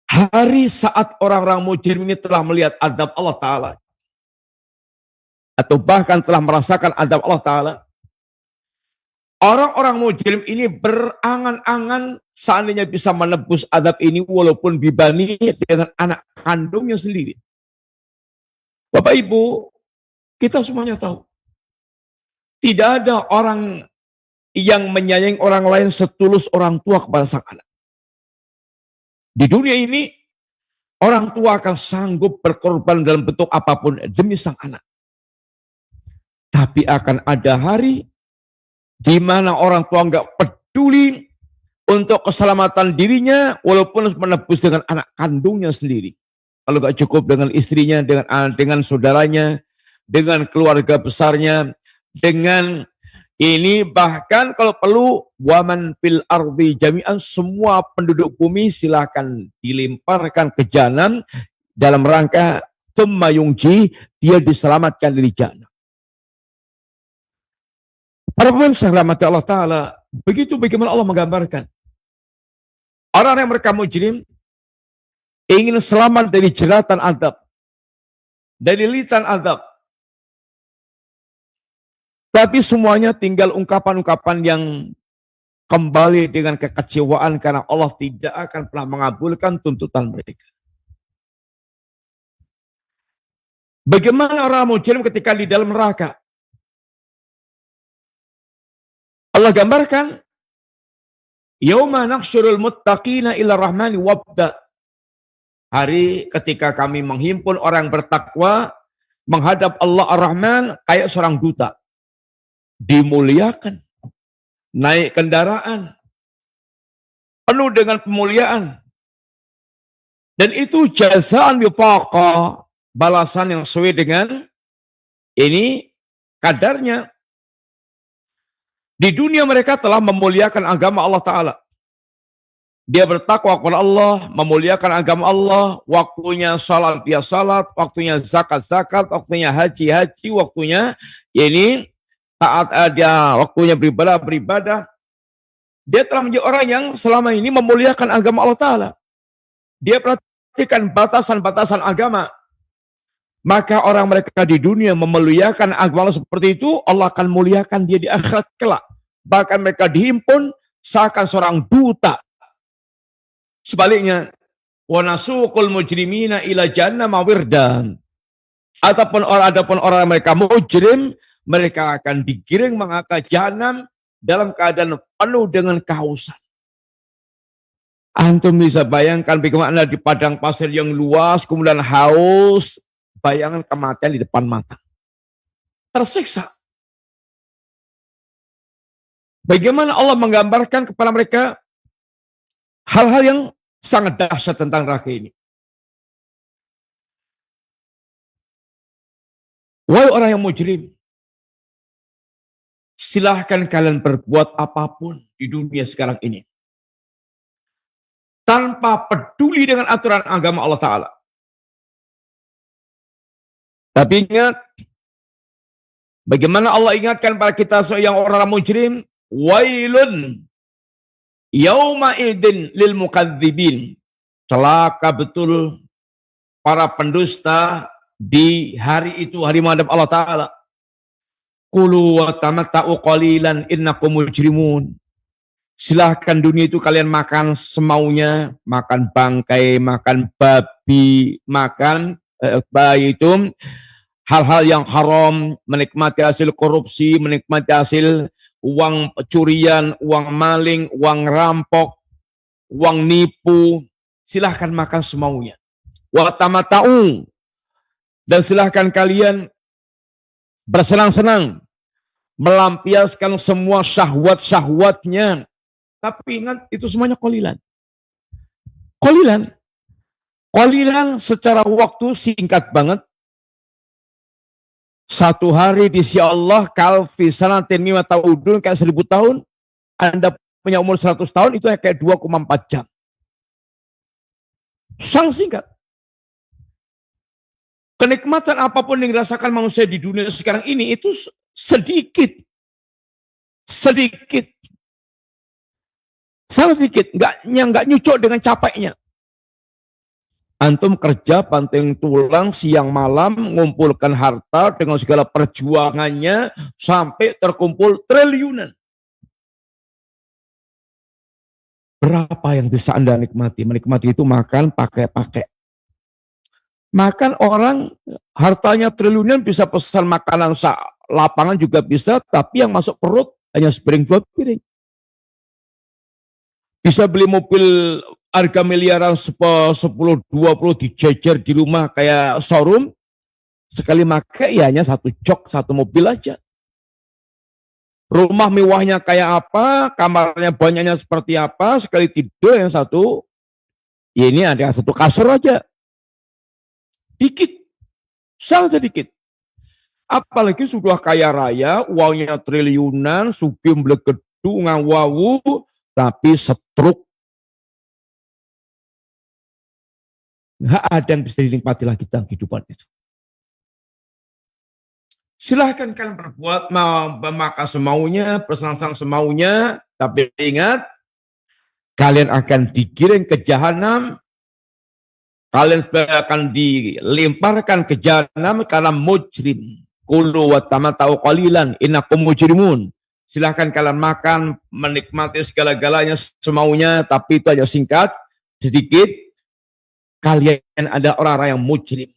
Hari saat orang-orang mujrim ini telah melihat azab Allah Ta'ala, atau bahkan telah merasakan azab Allah Ta'ala, Orang-orang mujrim ini berangan-angan seandainya bisa menebus azab ini walaupun bibani dengan anak kandungnya sendiri. Bapak Ibu, kita semuanya tahu. Tidak ada orang yang menyayangi orang lain setulus orang tua kepada sang anak. Di dunia ini, orang tua akan sanggup berkorban dalam bentuk apapun demi sang anak. Tapi akan ada hari di mana orang tua nggak peduli untuk keselamatan dirinya, walaupun harus menebus dengan anak kandungnya sendiri. Kalau nggak cukup dengan istrinya, dengan saudaranya, dengan keluarga besarnya, dengan ini bahkan kalau perlu waman fil ardi jami'an, semua penduduk bumi silakan dilemparkan ke jahanam dalam rangka tsumma yungji, dia diselamatkan dari jahanam. Para pemirsa rahmat Allah Ta'ala, begitu bagaimana Allah menggambarkan. Orang yang mereka mujrim ingin selamat dari jeratan azab, dari lilitan azab. Tapi semuanya tinggal ungkapan-ungkapan yang kembali dengan kekecewaan karena Allah tidak akan pernah mengabulkan tuntutan mereka. Bagaimana orang mujrim ketika di dalam neraka? Allah gambarkan, yauma nahsyurul muttaqina ila rahmani wabda. Hari ketika kami menghimpun orang bertakwa menghadap Allah Ar-Rahman kayak seorang duta. Dimuliakan, naik kendaraan, penuh dengan pemuliaan. Dan itu jazaan wifaqa, balasan yang sesuai dengan ini kadarnya. Di dunia mereka telah memuliakan agama Allah Ta'ala. Dia bertakwa kepada Allah, memuliakan agama Allah, waktunya salat dia salat, waktunya zakat zakat, waktunya haji haji, waktunya ini taat dia, waktunya beribadah beribadah. Dia telah menjadi orang yang selama ini memuliakan agama Allah Ta'ala. Dia perhatikan batasan-batasan agama. Maka orang mereka di dunia memuliakan agama Allah seperti itu, Allah akan muliakan dia di akhirat kelak. Bahkan mereka dihimpun seakan seorang duta. Sebaliknya, wa nasuqul mujrimina ila jahannam wirdan. Adapun orang mereka mujrim, mereka akan digiring mengakai jahanam dalam keadaan penuh dengan kehausan. Antum bisa bayangkan bagaimana di padang pasir yang luas, kemudian haus, bayangan kematian di depan mata. Tersiksa. Bagaimana Allah menggambarkan kepada mereka hal-hal yang sangat dahsyat tentang neraka ini. Wahai orang yang mujrim, silahkan kalian berbuat apapun di dunia sekarang ini. Tanpa peduli dengan aturan agama Allah Ta'ala. Tapi ingat, bagaimana Allah ingatkan pada kita yang orang mujrim, wailun yauma idin lil mukadzibin. Celaka betul para pendusta di hari itu, hari menghadap Allah Ta'ala. Kulu wa tamatta'u qalilan innakum mujrimun. Silahkan dunia itu kalian makan semaunya, makan bangkai, makan babi, makan bayi itu hal-hal yang haram, menikmati hasil korupsi, menikmati hasil uang curian, uang maling, uang rampok, uang nipu. Silahkan makan semaunya. Wa tamatta'u, dan silahkan kalian bersenang-senang, melampiaskan semua syahwat-syahwatnya. Tapi ingat, itu semuanya qalilan. Qalilan. Qalilan secara waktu singkat banget. Satu hari di sisi Allah, kalfi sanatin mimma ta'udun, kayak 1000 tahun. Anda punya umur 100 tahun, itu kayak 2,4 jam. Sangat singkat. Kenikmatan apapun yang dirasakan manusia di dunia sekarang ini, itu sedikit. Sedikit. Sangat sedikit. Nggak nyucuk dengan capeknya. Antum kerja banting tulang siang malam, mengumpulkan harta dengan segala perjuangannya sampai terkumpul triliunan. Berapa yang bisa Anda nikmati? Menikmati itu makan, pakai. Makan orang hartanya triliunan bisa pesan makanan lapangan juga bisa, tapi yang masuk perut hanya sepiring 2 piring. Bisa beli mobil harga miliaran 10-20 dijejer di rumah kayak showroom, sekali pakai ya hanya 1 jok, 1 mobil aja. Rumah mewahnya kayak apa, kamarnya banyaknya seperti apa, sekali tidur yang satu, ya ini ada 1 kasur aja. Dikit, sangat sedikit. Apalagi sudah kaya raya, uangnya triliunan, sugih blegedu, ngawawu, tapi stroke. Nggak ada yang bisa dinikmati lagi dalam kehidupan itu. Silahkan kalian berbuat, memakan semaunya, bersenang-senang semaunya, tapi ingat, kalian akan digiring ke jahanam. Kalian akan dilemparkan ke jahanam karena mujrim. Kulu wa tamatau qalilan innakum mujrimun. Silahkan kalian makan, menikmati segala-galanya semaunya, tapi itu hanya singkat, sedikit. Kalian ada orang-orang yang mujrim.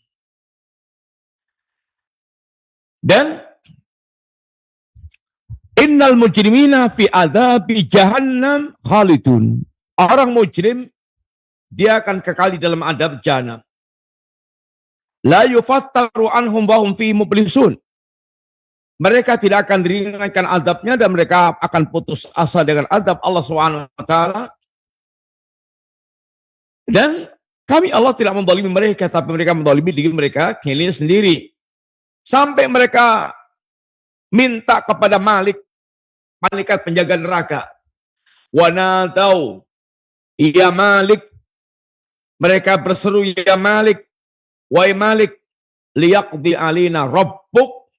Dan innal mujrimina fi adzabi jahannam khalidun. Orang mujrim dia akan kekal di dalam adab jahanam. La yufattaru anhum wa hum fi mublisun. Mereka tidak akan diringankan adabnya dan mereka akan putus asa dengan adab Allah Subhanahu wa taala. Dan kami Allah tidak menzalimi mereka, tapi mereka menzalimi diri mereka sendiri. Sampai mereka minta kepada malaikat penjaga neraka. Wa nadau ya Malik. Mereka berseru, ya Malik, wahai Malik, liyaqdi alina rabbuk.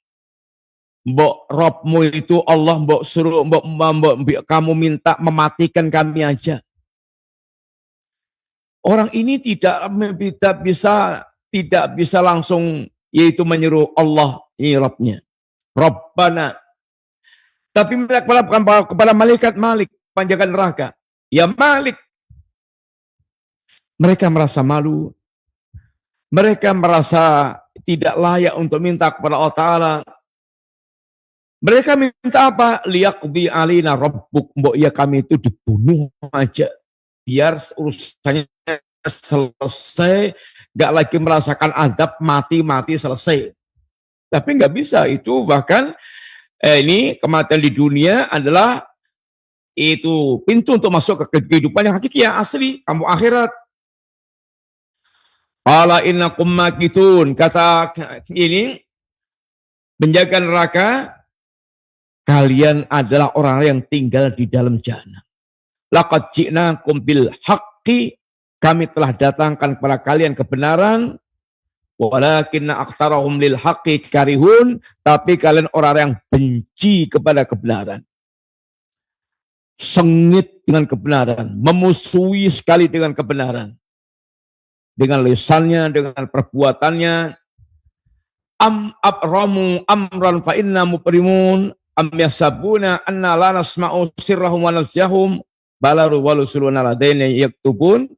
Mbok Robmu itu Allah, mbok suruh, mbok kamu minta mematikan kami aja. Orang ini tidak bisa langsung yaitu menyeru Allah, ini Rabbnya. Rabbana. Tapi kepada malaikat Malik, penjaga neraka. Ya Malik. Mereka merasa malu. Mereka merasa tidak layak untuk minta kepada Allah Ta'ala. Mereka minta apa? Liyaqdi alina rabbuk. Mbok ya kami itu dibunuh aja. Biar urusannya selesai. Gak lagi merasakan adab mati selesai. Tapi nggak bisa. Itu bahkan ini kematian di dunia adalah itu pintu untuk masuk ke kehidupan yang hakiki, yang asli. Kamu akhirat. Ala innakum makithun. Kata ini penjaga neraka, kalian adalah orang yang tinggal di dalam jahanam. Laqad ji'nakum bil haqqi, kami telah datangkan kepada kalian kebenaran. Walakinna aktsarahum lil haqqi karihun, tapi kalian orang yang benci kepada kebenaran. Sengit dengan kebenaran, memusuhi sekali dengan kebenaran. Dengan lisannya, dengan perbuatannya. Am abramu amran fa inna muprimun am yasabuna anna la nasma'u sirrahum wa najahum balaru walusuluna ladaina yaktubun.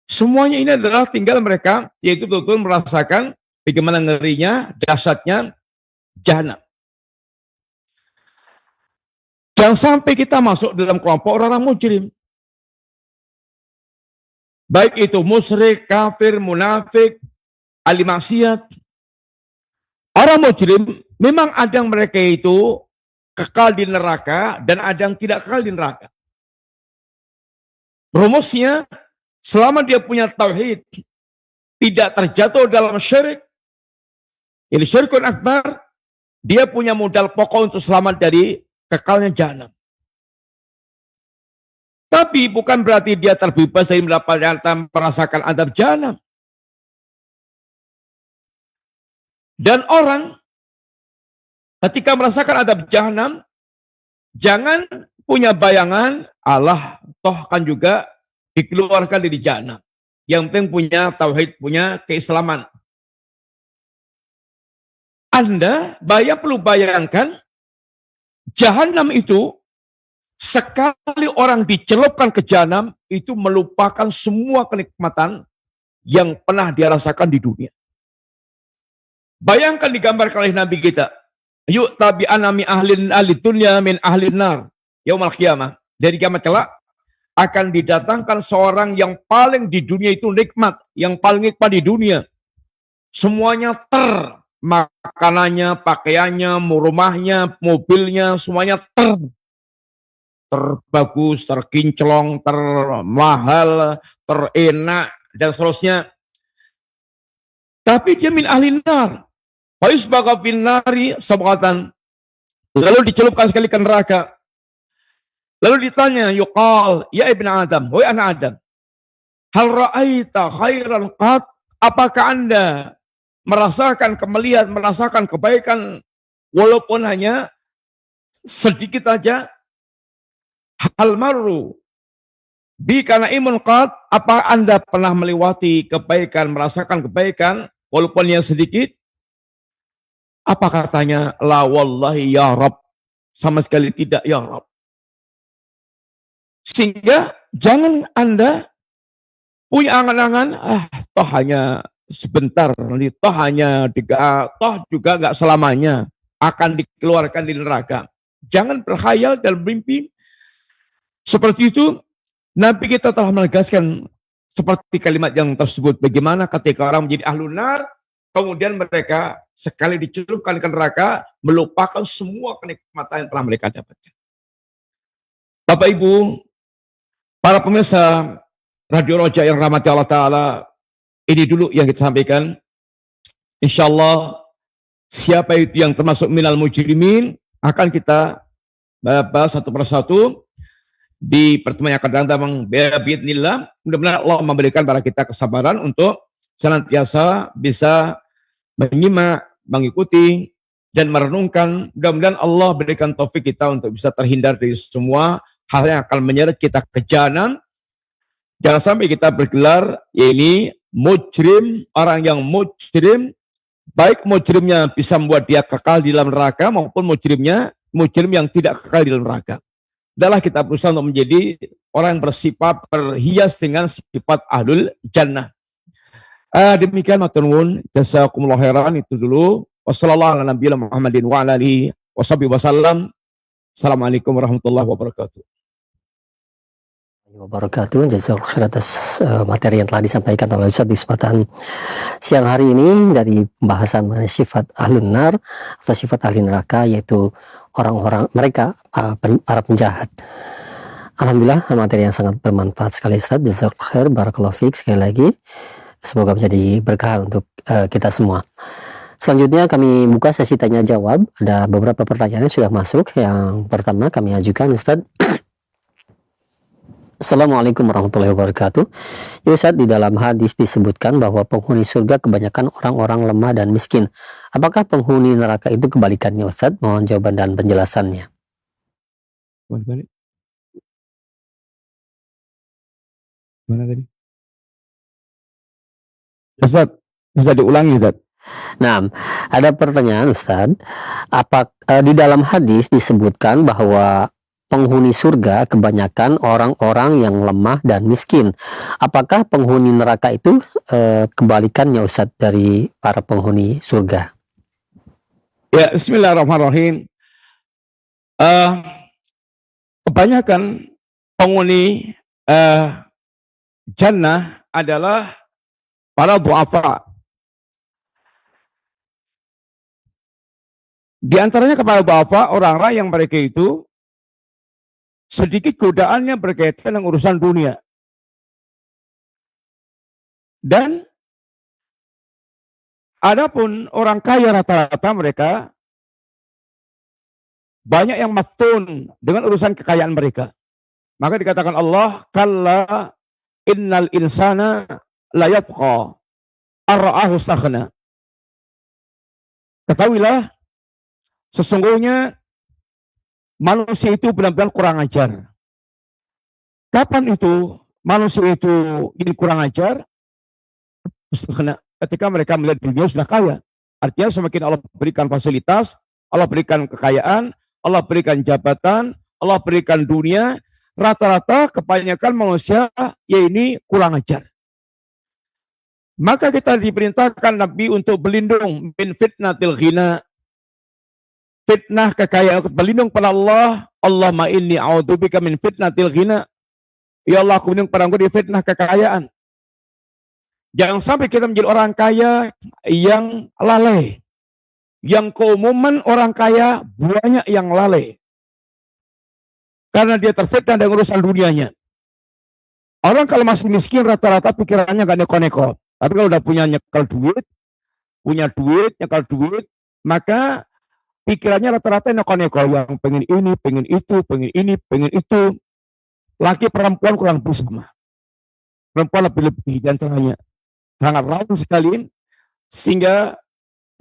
Semuanya ini adalah tinggal mereka, yaitu betul-betul merasakan bagaimana ngerinya, dahsyatnya jahanam. Jangan sampai kita masuk dalam kelompok orang-orang mujrim. Baik itu musyrik, kafir, munafik, ahli maksiat. Orang mujrim memang ada yang mereka itu kekal di neraka dan ada yang tidak kekal di neraka. Rumusnya, selama dia punya tauhid, tidak terjatuh dalam syirik, ini syirkun akbar, dia punya modal pokok untuk selamat dari kekalnya jahanam. Tapi bukan berarti dia terbebas dari merasakan adab jahanam. Dan orang ketika merasakan adab jahanam, jangan punya bayangan Allah toh kan juga dikeluarkan dari jahanam. Yang penting punya tauhid, punya keislaman. Anda perlu bayangkan jahanam itu sekali orang dicelupkan ke jahanam, itu melupakan semua kenikmatan yang pernah dia rasakan di dunia. Bayangkan digambarkan oleh Nabi kita, yuk tabi'ana min ahli dunya min ahlin nar yaumul qiyamah. Dari kiamat kelak akan didatangkan seorang yang paling di dunia itu nikmat, yang paling nikmat di dunia. Semuanya makanannya, pakaiannya, rumahnya, mobilnya, semuanya terbagus, terkinclong, termahal, terenak, dan seterusnya. Tapi dia min ahli nar. Faiz baga bin nari sabqatan. Lalu dicelupkan sekali ke neraka. Lalu ditanya, yuqal, ya ibn Adam, wahai anak Adam, hal ra'aita khairan qat? Apakah Anda merasakan kebaikan walaupun hanya sedikit aja? Hal marru bi kana imun qat? Apa Anda pernah melewati kebaikan, merasakan kebaikan walaupun yang sedikit? Apa katanya? La wallahi ya Rabb. Sama sekali tidak ya Rabb. Sehingga jangan Anda punya angan-angan, toh hanya sebentar, nanti toh hanya toh juga nggak selamanya akan dikeluarkan di neraka. Jangan berkhayal dan bermimpi seperti itu. Nabi kita telah menegaskan seperti kalimat yang tersebut. Bagaimana ketika orang menjadi ahlun nar, kemudian mereka sekali dicelupkan ke neraka, melupakan semua kenikmatan yang telah mereka dapatkan. Bapak Ibu, para pemirsa Radio Roja yang rahmati Allah Ta'ala, ini dulu yang kita sampaikan. Insya Allah, siapa itu yang termasuk minal mujrimin, akan kita bahas satu persatu di pertemuan yang akan datang. Biidznillah, mudah-mudahan Allah memberikan pada kita kesabaran untuk senantiasa bisa menyimak, mengikuti, dan merenungkan. Mudah-mudahan Allah berikan taufik kita untuk bisa terhindar dari semua hal yang akan menyeret kita ke jahanam. Jangan sampai kita bergelar ini mujrim, orang yang mujrim, baik mujrimnya bisa membuat dia kekal di dalam neraka maupun mujrim yang tidak kekal di dalam neraka. Adalah kita berusaha untuk menjadi orang yang bersifat berhias dengan sifat ahlul jannah. Demikian matur nuwun, jazakumullah khairan, itu dulu. Wassalamualaikum warahmatullahi wabarakatuh. Jazakallahu khairan atas materi yang telah disampaikan oleh Ustaz di kesempatan siang hari ini dari pembahasan mengenai sifat ahlun nar atau sifat ahli neraka, yaitu orang-orang mereka para penjahat. Alhamdulillah, materi yang sangat bermanfaat sekali Ustaz. Jazakallahu khair, barakallahu fiik sekali lagi. Semoga menjadi berkah untuk kita semua. Selanjutnya kami buka sesi tanya jawab. Ada beberapa pertanyaan yang sudah masuk. Yang pertama kami ajukan Ustaz. Assalamualaikum warahmatullahi wabarakatuh. Ya Ustaz, di dalam hadis disebutkan bahwa penghuni surga kebanyakan orang-orang lemah dan miskin. Apakah penghuni neraka itu kebalikannya Ustaz? Mohon jawaban dan penjelasannya. Balik. Mana tadi? Ustaz, bisa diulangi Ustaz? Nah, ada pertanyaan Ustaz. Di dalam hadis disebutkan bahwa penghuni surga kebanyakan orang-orang yang lemah dan miskin. Apakah penghuni neraka itu kebalikannya Ustaz dari para penghuni surga? Ya, bismillahirrahmanirrahim. Kebanyakan penghuni jannah adalah para du'afa. Di antaranya kepada du'afa, orang-orang yang mereka itu sedikit godaannya berkaitan dengan urusan dunia. Dan adapun orang kaya rata-rata mereka banyak yang maftun dengan urusan kekayaan mereka. Maka dikatakan Allah, kalla innal insana la yatqa ar-ra'ahu staghna. Ketahuilah, sesungguhnya manusia itu benar-benar kurang ajar. Kapan itu manusia itu ini kurang ajar? Ketika mereka melihat dunia sudah kaya. Artinya semakin Allah berikan fasilitas, Allah berikan kekayaan, Allah berikan jabatan, Allah berikan dunia, rata-rata kebanyakan manusia ya ini kurang ajar. Maka kita diperintahkan Nabi untuk berlindung min fitnatil ghina, fitnah kekayaan, berlindung pada Allah. Allahumma inni a'udzubika min fitnatil ghina. Ya Allah, aku berlindung pada Engkau di fitnah kekayaan. Jangan sampai kita menjadi orang kaya yang lalai. Yang keumuman orang kaya banyak yang lalai. Karena dia terfitnah dengan urusan dunianya. Orang kalau masih miskin rata-rata pikirannya gak neko-neko. Tapi kalau udah punya duit, nyekal duit, maka pikirannya rata-rata neko-neko. Yang pengen ini, pengen itu, pengen ini, pengen itu. Laki perempuan kurang lebih sama. Perempuan lebih-lebih di antaranya. Sangat rawan sekali, sehingga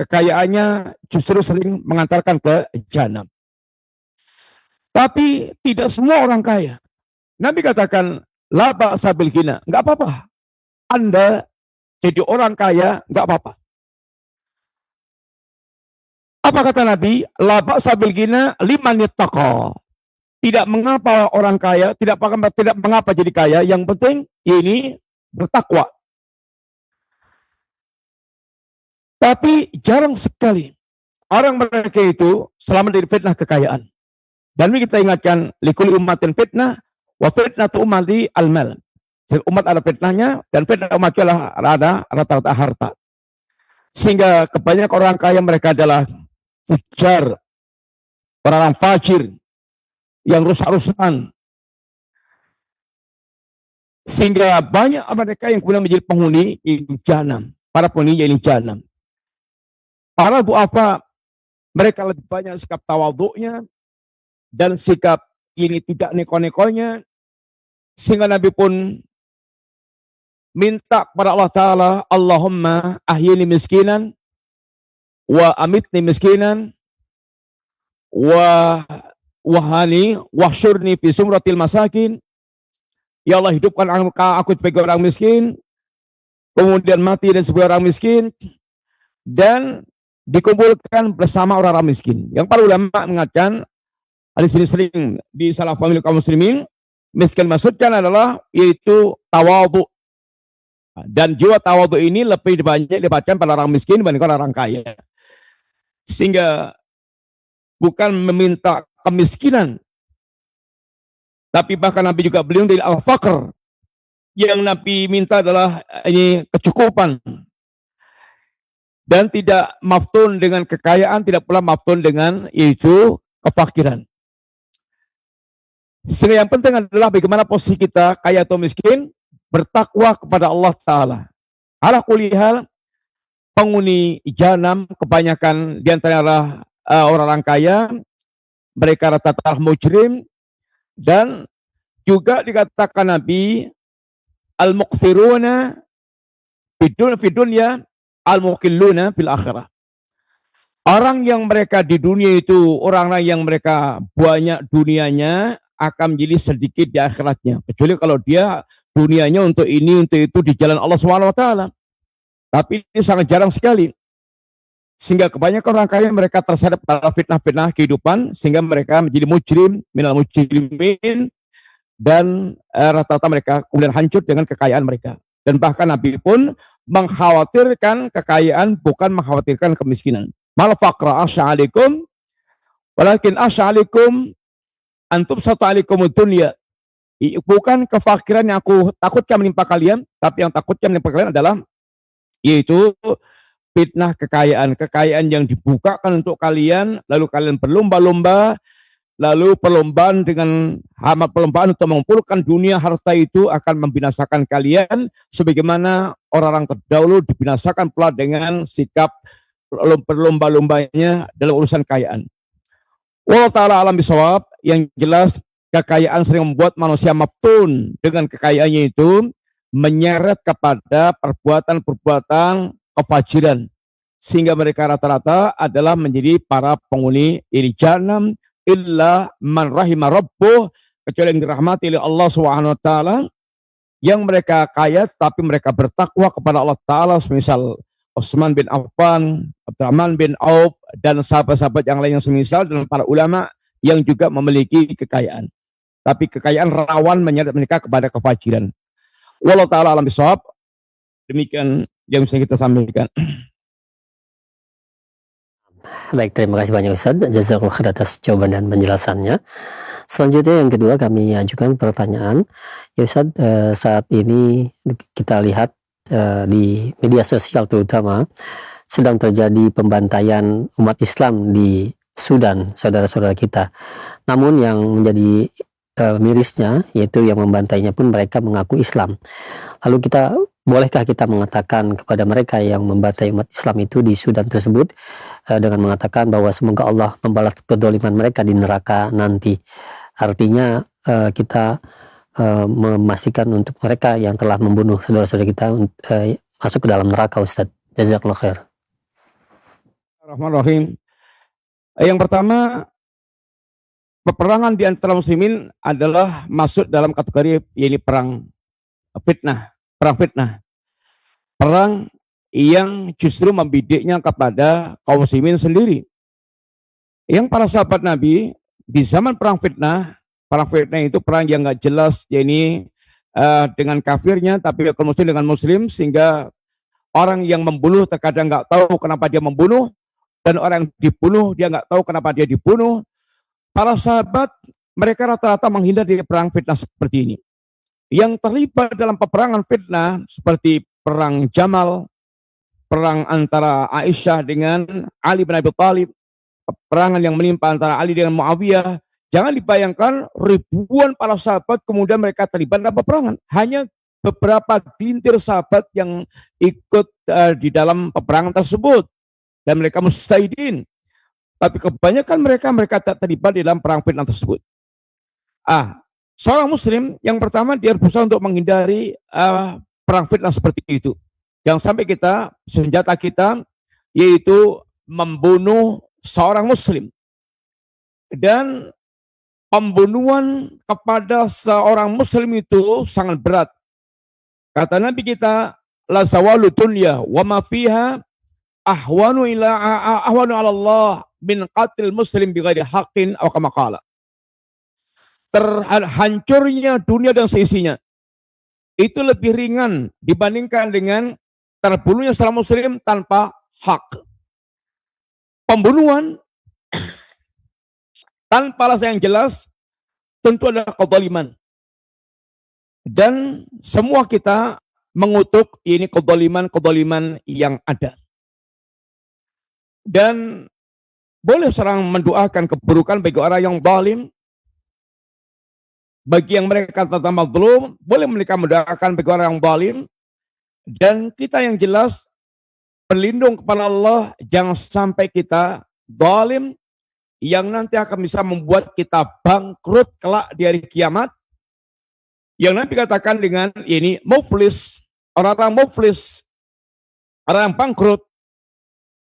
kekayaannya justru sering mengantarkan ke jahanam. Tapi tidak semua orang kaya. Nabi katakan, la ba'sa bil ghina, enggak apa-apa. Anda jadi orang kaya, enggak apa-apa. Apa kata Nabi? La ba'sa bil ghina liman yattaqa. Tidak mengapa orang kaya, tidak mengapa jadi kaya, yang penting ini bertakwa. Tapi jarang sekali orang mereka itu selamat dari fitnah kekayaan. Dan ini kita ingatkan, likuli ummatin fitnah, wa fitnatu ummati al-mal. Umat ada fitnahnya, dan fitnah umat adalah rata-rata harta. Sehingga kebanyakan orang kaya mereka adalah fujar, orang fajir, yang rusak-rusakan. Sehingga banyak mereka yang kemudian menjadi penghuni jahanam, para penghuni jahanam. Para du'afa, mereka lebih banyak sikap tawadhu'nya dan sikap ini tidak neko-nekonya, sehingga Nabi pun minta kepada Allah Ta'ala, Allahumma ahyini miskinan wa amitni miskinan wa wahani wahsyurni fi sumratil masakin. Ya Allah, hidupkan aku sebagai orang miskin, kemudian mati dan sebagai orang miskin, dan dikumpulkan bersama orang-orang miskin. Yang para ulama mengatakan, hadis ini sering disalahfahami kaum muslimin, miskin maksudkan adalah yaitu tawadhu. Dan jiwa tawadhu ini lebih banyak dibacakan pada orang miskin dibandingkan orang kaya. Sehingga bukan meminta kemiskinan, tapi bahkan Nabi juga berlindung dari al-faqr. Yang Nabi minta adalah ini kecukupan. Dan tidak maftun dengan kekayaan, tidak pula maftun dengan yaitu kefakiran. Sehingga yang penting adalah bagaimana posisi kita, kaya atau miskin, bertakwa kepada Allah Ta'ala. Ala kulli hal, penghuni jahanam kebanyakan diantaranya orang-orang kaya, mereka rata-rata mujrim, dan juga dikatakan Nabi, al-muqfiruna fi dunya, al-muqilluna fil akhirah. Orang yang mereka di dunia itu, orang-orang yang mereka banyak dunianya, akan menjadi sedikit di akhiratnya. Kecuali kalau dia dunianya untuk ini, untuk itu di jalan Allah SWT. Tapi ini sangat jarang sekali. Sehingga kebanyakan orang kaya mereka terseret pada fitnah-fitnah kehidupan, sehingga mereka menjadi mujrim, minal mujrimin, dan rata-rata mereka kemudian hancur dengan kekayaan mereka. Dan bahkan Nabi pun mengkhawatirkan kekayaan, bukan mengkhawatirkan kemiskinan. Mal faqra asya'alikum, walakin asya'alikum antum sata'alikum dunya. Bukan kefakiran yang aku takutkan menimpa kalian, tapi yang takutkan menimpa kalian adalah yaitu fitnah kekayaan. Kekayaan yang dibukakan untuk kalian, lalu kalian berlomba-lomba, lalu perlombaan untuk mengumpulkan dunia, harta itu akan membinasakan kalian, sebagaimana orang-orang terdahulu dibinasakan pula dengan sikap berlomba-lombanya dalam urusan kekayaan. Wallahu ta'ala alam bisawab. Yang jelas kekayaan sering membuat manusia maftun dengan kekayaannya itu, menyeret kepada perbuatan-perbuatan kefajiran, sehingga mereka rata-rata adalah menjadi para penghuni jahanam, illa man rahima rabbuh, kecuali yang dirahmati oleh Allah SWT, yang mereka kaya tapi mereka bertakwa kepada Allah Ta'ala, semisal Utsman bin Affan, Abdurrahman bin Auf, dan sahabat-sahabat yang lain yang semisal, dan para ulama yang juga memiliki kekayaan. Tapi kekayaan rawan menyeret mereka kepada kefajiran. Wallahu ta'ala alam bisawab. Demikian yang bisa kita sampaikan. Baik, terima kasih banyak Ustaz. Jazakallahu khair atas jawaban dan penjelasannya. Selanjutnya yang kedua kami ajukan pertanyaan. Ya Ustaz, saat ini kita lihat di media sosial terutama sedang terjadi pembantaian umat Islam di Sudan, saudara-saudara kita. Namun yang menjadi mirisnya, yaitu yang membantainya pun mereka mengaku Islam. Lalu bolehkah kita mengatakan kepada mereka yang membantai umat Islam itu di Sudan tersebut dengan mengatakan bahwa semoga Allah membalas kedoliman mereka di neraka nanti. Artinya kita memastikan untuk mereka yang telah membunuh saudara-saudara kita masuk ke dalam neraka, Ustaz. Jazakallahu khair. Bismillahirrahmanirrahim. Yang pertama, peperangan di antara muslimin adalah masuk dalam kategori yaitu perang fitnah. Perang yang justru membidiknya kepada kaum muslimin sendiri. Yang para sahabat Nabi di zaman perang fitnah itu perang yang nggak jelas, yakni dengan kafirnya, tapi kaum muslim dengan muslim, sehingga orang yang membunuh terkadang nggak tahu kenapa dia membunuh, dan orang yang dibunuh dia nggak tahu kenapa dia dibunuh. Para sahabat mereka rata-rata menghindar dari perang fitnah seperti ini. Yang terlibat dalam peperangan fitnah seperti perang Jamal, perang antara Aisyah dengan Ali bin Abi Thalib, peperangan yang menimpa antara Ali dengan Muawiyah. Jangan dibayangkan ribuan para sahabat kemudian mereka terlibat dalam peperangan. Hanya beberapa gelintir sahabat yang ikut di dalam peperangan tersebut. Dan mereka mustahidin. Tapi kebanyakan mereka tak terlibat di dalam perang fitnah tersebut. Seorang muslim yang pertama dia berusaha untuk menghindari perang fitnah seperti itu. Jangan sampai senjata kita yaitu membunuh seorang muslim. Dan pembunuhan kepada seorang muslim itu sangat berat. Kata Nabi kita, la zawalu dunya wa ma fiha ahwanu ala Allah min qatil muslim bighairi haqqin aw kama qala. Terhancurnya dunia dan seisinya itu lebih ringan dibandingkan dengan terbunuhnya seorang muslim tanpa hak. Pembunuhan tanpa alasan yang jelas tentu adalah kezaliman. Dan semua kita mengutuk ini kezaliman yang ada. Dan boleh seorang mendoakan keburukan bagi orang yang zalim, bagi yang mereka tetap mazlum, boleh mereka mendoakan bagi orang yang zalim. Dan kita yang jelas berlindung kepada Allah, jangan sampai kita zalim yang nanti akan bisa membuat kita bangkrut kelak di hari kiamat. Yang Nabi katakan dengan ini muflis, orang-orang muflis, orang yang bangkrut,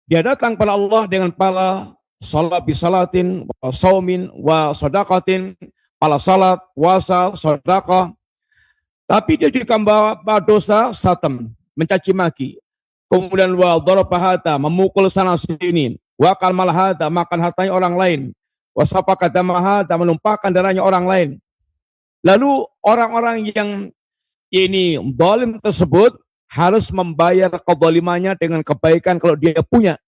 dia datang kepada Allah dengan pala salat bisalatin wa saumin wa sadaqatin, pala salat, puasa, sedekah. Tapi dia juga membawa dosa satam, mencaci maki. Kemudian wa darabahata, memukul sana sini. Wa kalmalahata, makan hartanya orang lain. Wa safaqata mahata, menumpahkan darahnya orang lain. Lalu orang-orang yang ini zalim tersebut harus membayar kezalimannya dengan kebaikan kalau dia punya.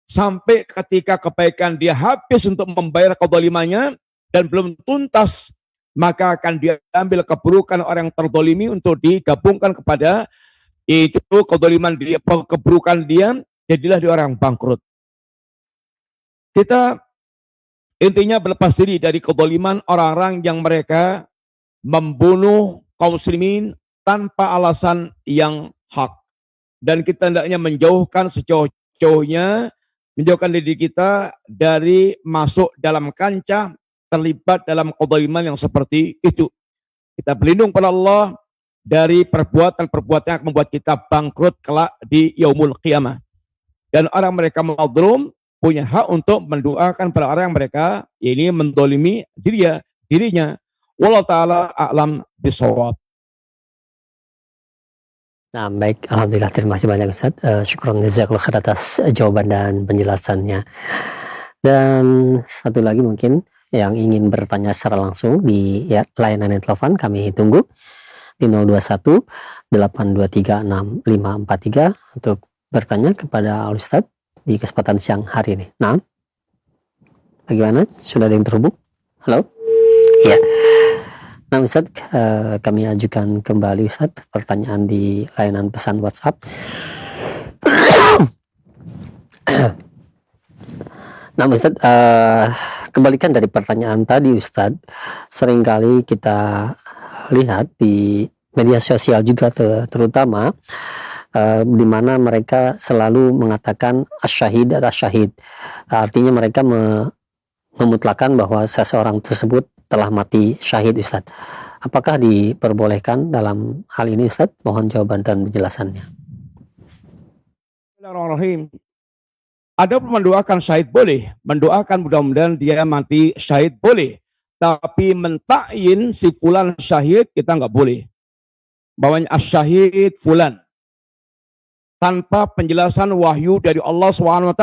Sampai ketika kebaikan dia habis untuk membayar kezalimannya dan belum tuntas, maka akan diambil keburukan orang yang terzalimi untuk digabungkan kepada itu kezaliman dia, keburukan dia, jadilah dia orang bangkrut. Kita intinya berlepas diri dari kezaliman orang-orang yang mereka membunuh kaum muslimin tanpa alasan yang hak. Dan kita hendaknya menjauhkan sejauh-jauhnya, menjauhkan diri kita dari masuk dalam kancah terlibat dalam kezaliman yang seperti itu. Kita berlindung pada Allah dari perbuatan-perbuatan yang akan membuat kita bangkrut kelak di yaumul qiyamah. Dan orang mereka mazlum punya hak untuk mendoakan pada orang yang mereka ini mendolimi dirinya. Wallahu ta'ala a'lam bishawab. Nah, baik, alhamdulillah, terima kasih banyak Ustaz. Syukran jazakallahu khair atas jawaban dan penjelasannya. Dan satu lagi mungkin yang ingin bertanya secara langsung di layanan telepon, kami tunggu di 021 823 6543 untuk bertanya kepada Al-Ustadz di kesempatan siang hari ini. Nah, bagaimana? Sudah ada yang terhubung? Halo? Ya. Nah, Ustadz, kami ajukan kembali Ustadz pertanyaan di layanan pesan WhatsApp. Nah, Ustadz, kembalikan dari pertanyaan tadi, Ustadz, seringkali kita lihat di media sosial juga terutama di mana mereka selalu mengatakan asyahid atau syahid. Artinya mereka memutlakan bahwa seseorang tersebut telah mati syahid, Ustadz. Apakah diperbolehkan dalam hal ini, Ustadz? Mohon jawaban dan penjelasannya. Bismillahirrahmanirrahim. Ada mendoakan syahid boleh, mendoakan mudah-mudahan dia mati syahid boleh, tapi mentakyin si fulan syahid kita nggak boleh. Bawanya asyahid fulan tanpa penjelasan wahyu dari Allah SWT.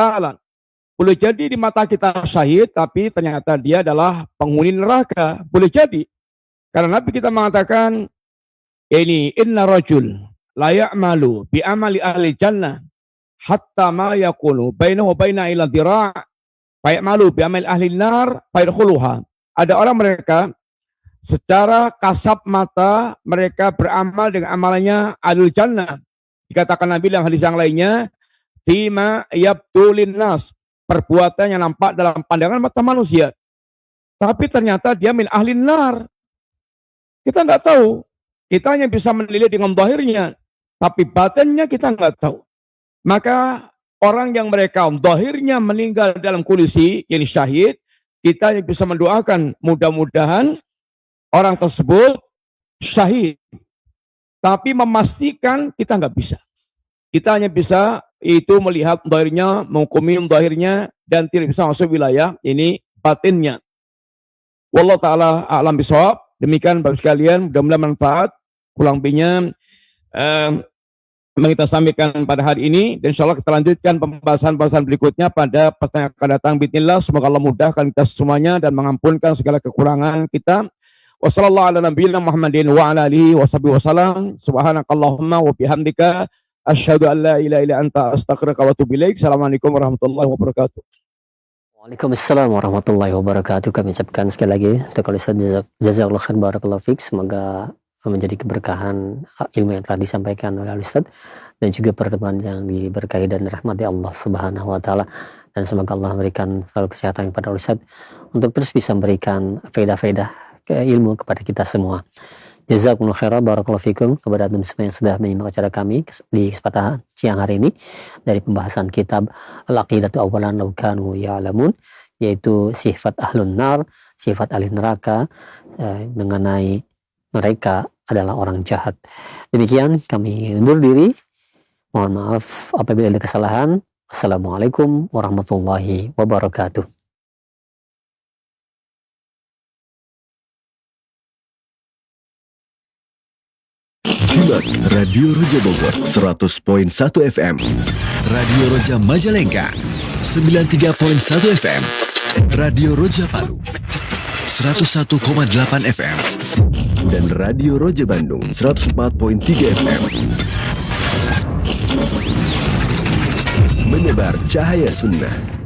Boleh jadi di mata kita syahid, tapi ternyata dia adalah penghuni neraka. Boleh jadi. Karena Nabi kita mengatakan, ini inna rajul la ya'malu bi amali ahli jannah hatta ma yakunu bainahu wa baina ila dhira' fa ya'malu bi amali ahli nar fa yadkhuluha. Ada orang mereka secara kasat mata mereka beramal dengan amalannya ahlul jannah. Dikatakan Nabi dalam hadis yang lainnya, fima yabdulin nas, perbuatan yang nampak dalam pandangan mata manusia. Tapi ternyata dia min ahli nar. Kita nggak tahu. Kita hanya bisa menilai dengan zahirnya, tapi batinnya kita nggak tahu. Maka orang yang mereka zahirnya meninggal dalam kondisi yang syahid, kita yang bisa mendoakan mudah-mudahan orang tersebut syahid. Tapi memastikan kita nggak bisa. Kita hanya bisa itu melihat zahirnya, menghukumi zahirnya, dan tidak bisa masuk wilayah ini batinnya. Wallahu ta'ala a'lam bishawab. Demikian Bapak sekalian, mudah-mudahan manfaat. Kurang lebihnya kita sampaikan pada hari ini, dan insya Allah kita lanjutkan pembahasan-pembahasan berikutnya pada pertanyaan akan datang. Bismillah, semoga Allah mudahkan kita semuanya dan mengampunkan segala kekurangan kita. Assalamualaikum warahmatullahi wabarakatuh. Waalaikumsalam warahmatullahi wabarakatuh. Kami ucapkan sekali lagi untuk Ustaz jazakallahu khairan barakallahu fiik. Semoga menjadi keberkahan ilmu yang telah disampaikan oleh Ustaz, dan juga pertemuan yang diberkahi dan dirahmati Allah Subhanahu wa taala, dan semoga Allah memberikan selalu kesehatan kepada Ustaz untuk terus bisa memberikan faedah-faedah ilmu kepada kita semua. Jazakumullahu khairan barakallahu fikum kepada antum semua yang sudah menyimak acara kami di kesempatan siang hari ini dari pembahasan kitab Al-Aqidatu Awalan Law Kanu Ya'lamun, yaitu sifat ahlun nar, sifat ahli neraka, mengenai mereka adalah orang jahat. Demikian kami undur diri. Mohon maaf apabila ada kesalahan. Wassalamualaikum warahmatullahi wabarakatuh. Simak Radio Roja Bogor 100.1 FM, Radio Roja Majalengka 93.1 FM, Radio Roja Palu 101,8 FM, dan Radio Roja Bandung 104.3 FM. Menyebar cahaya sunnah.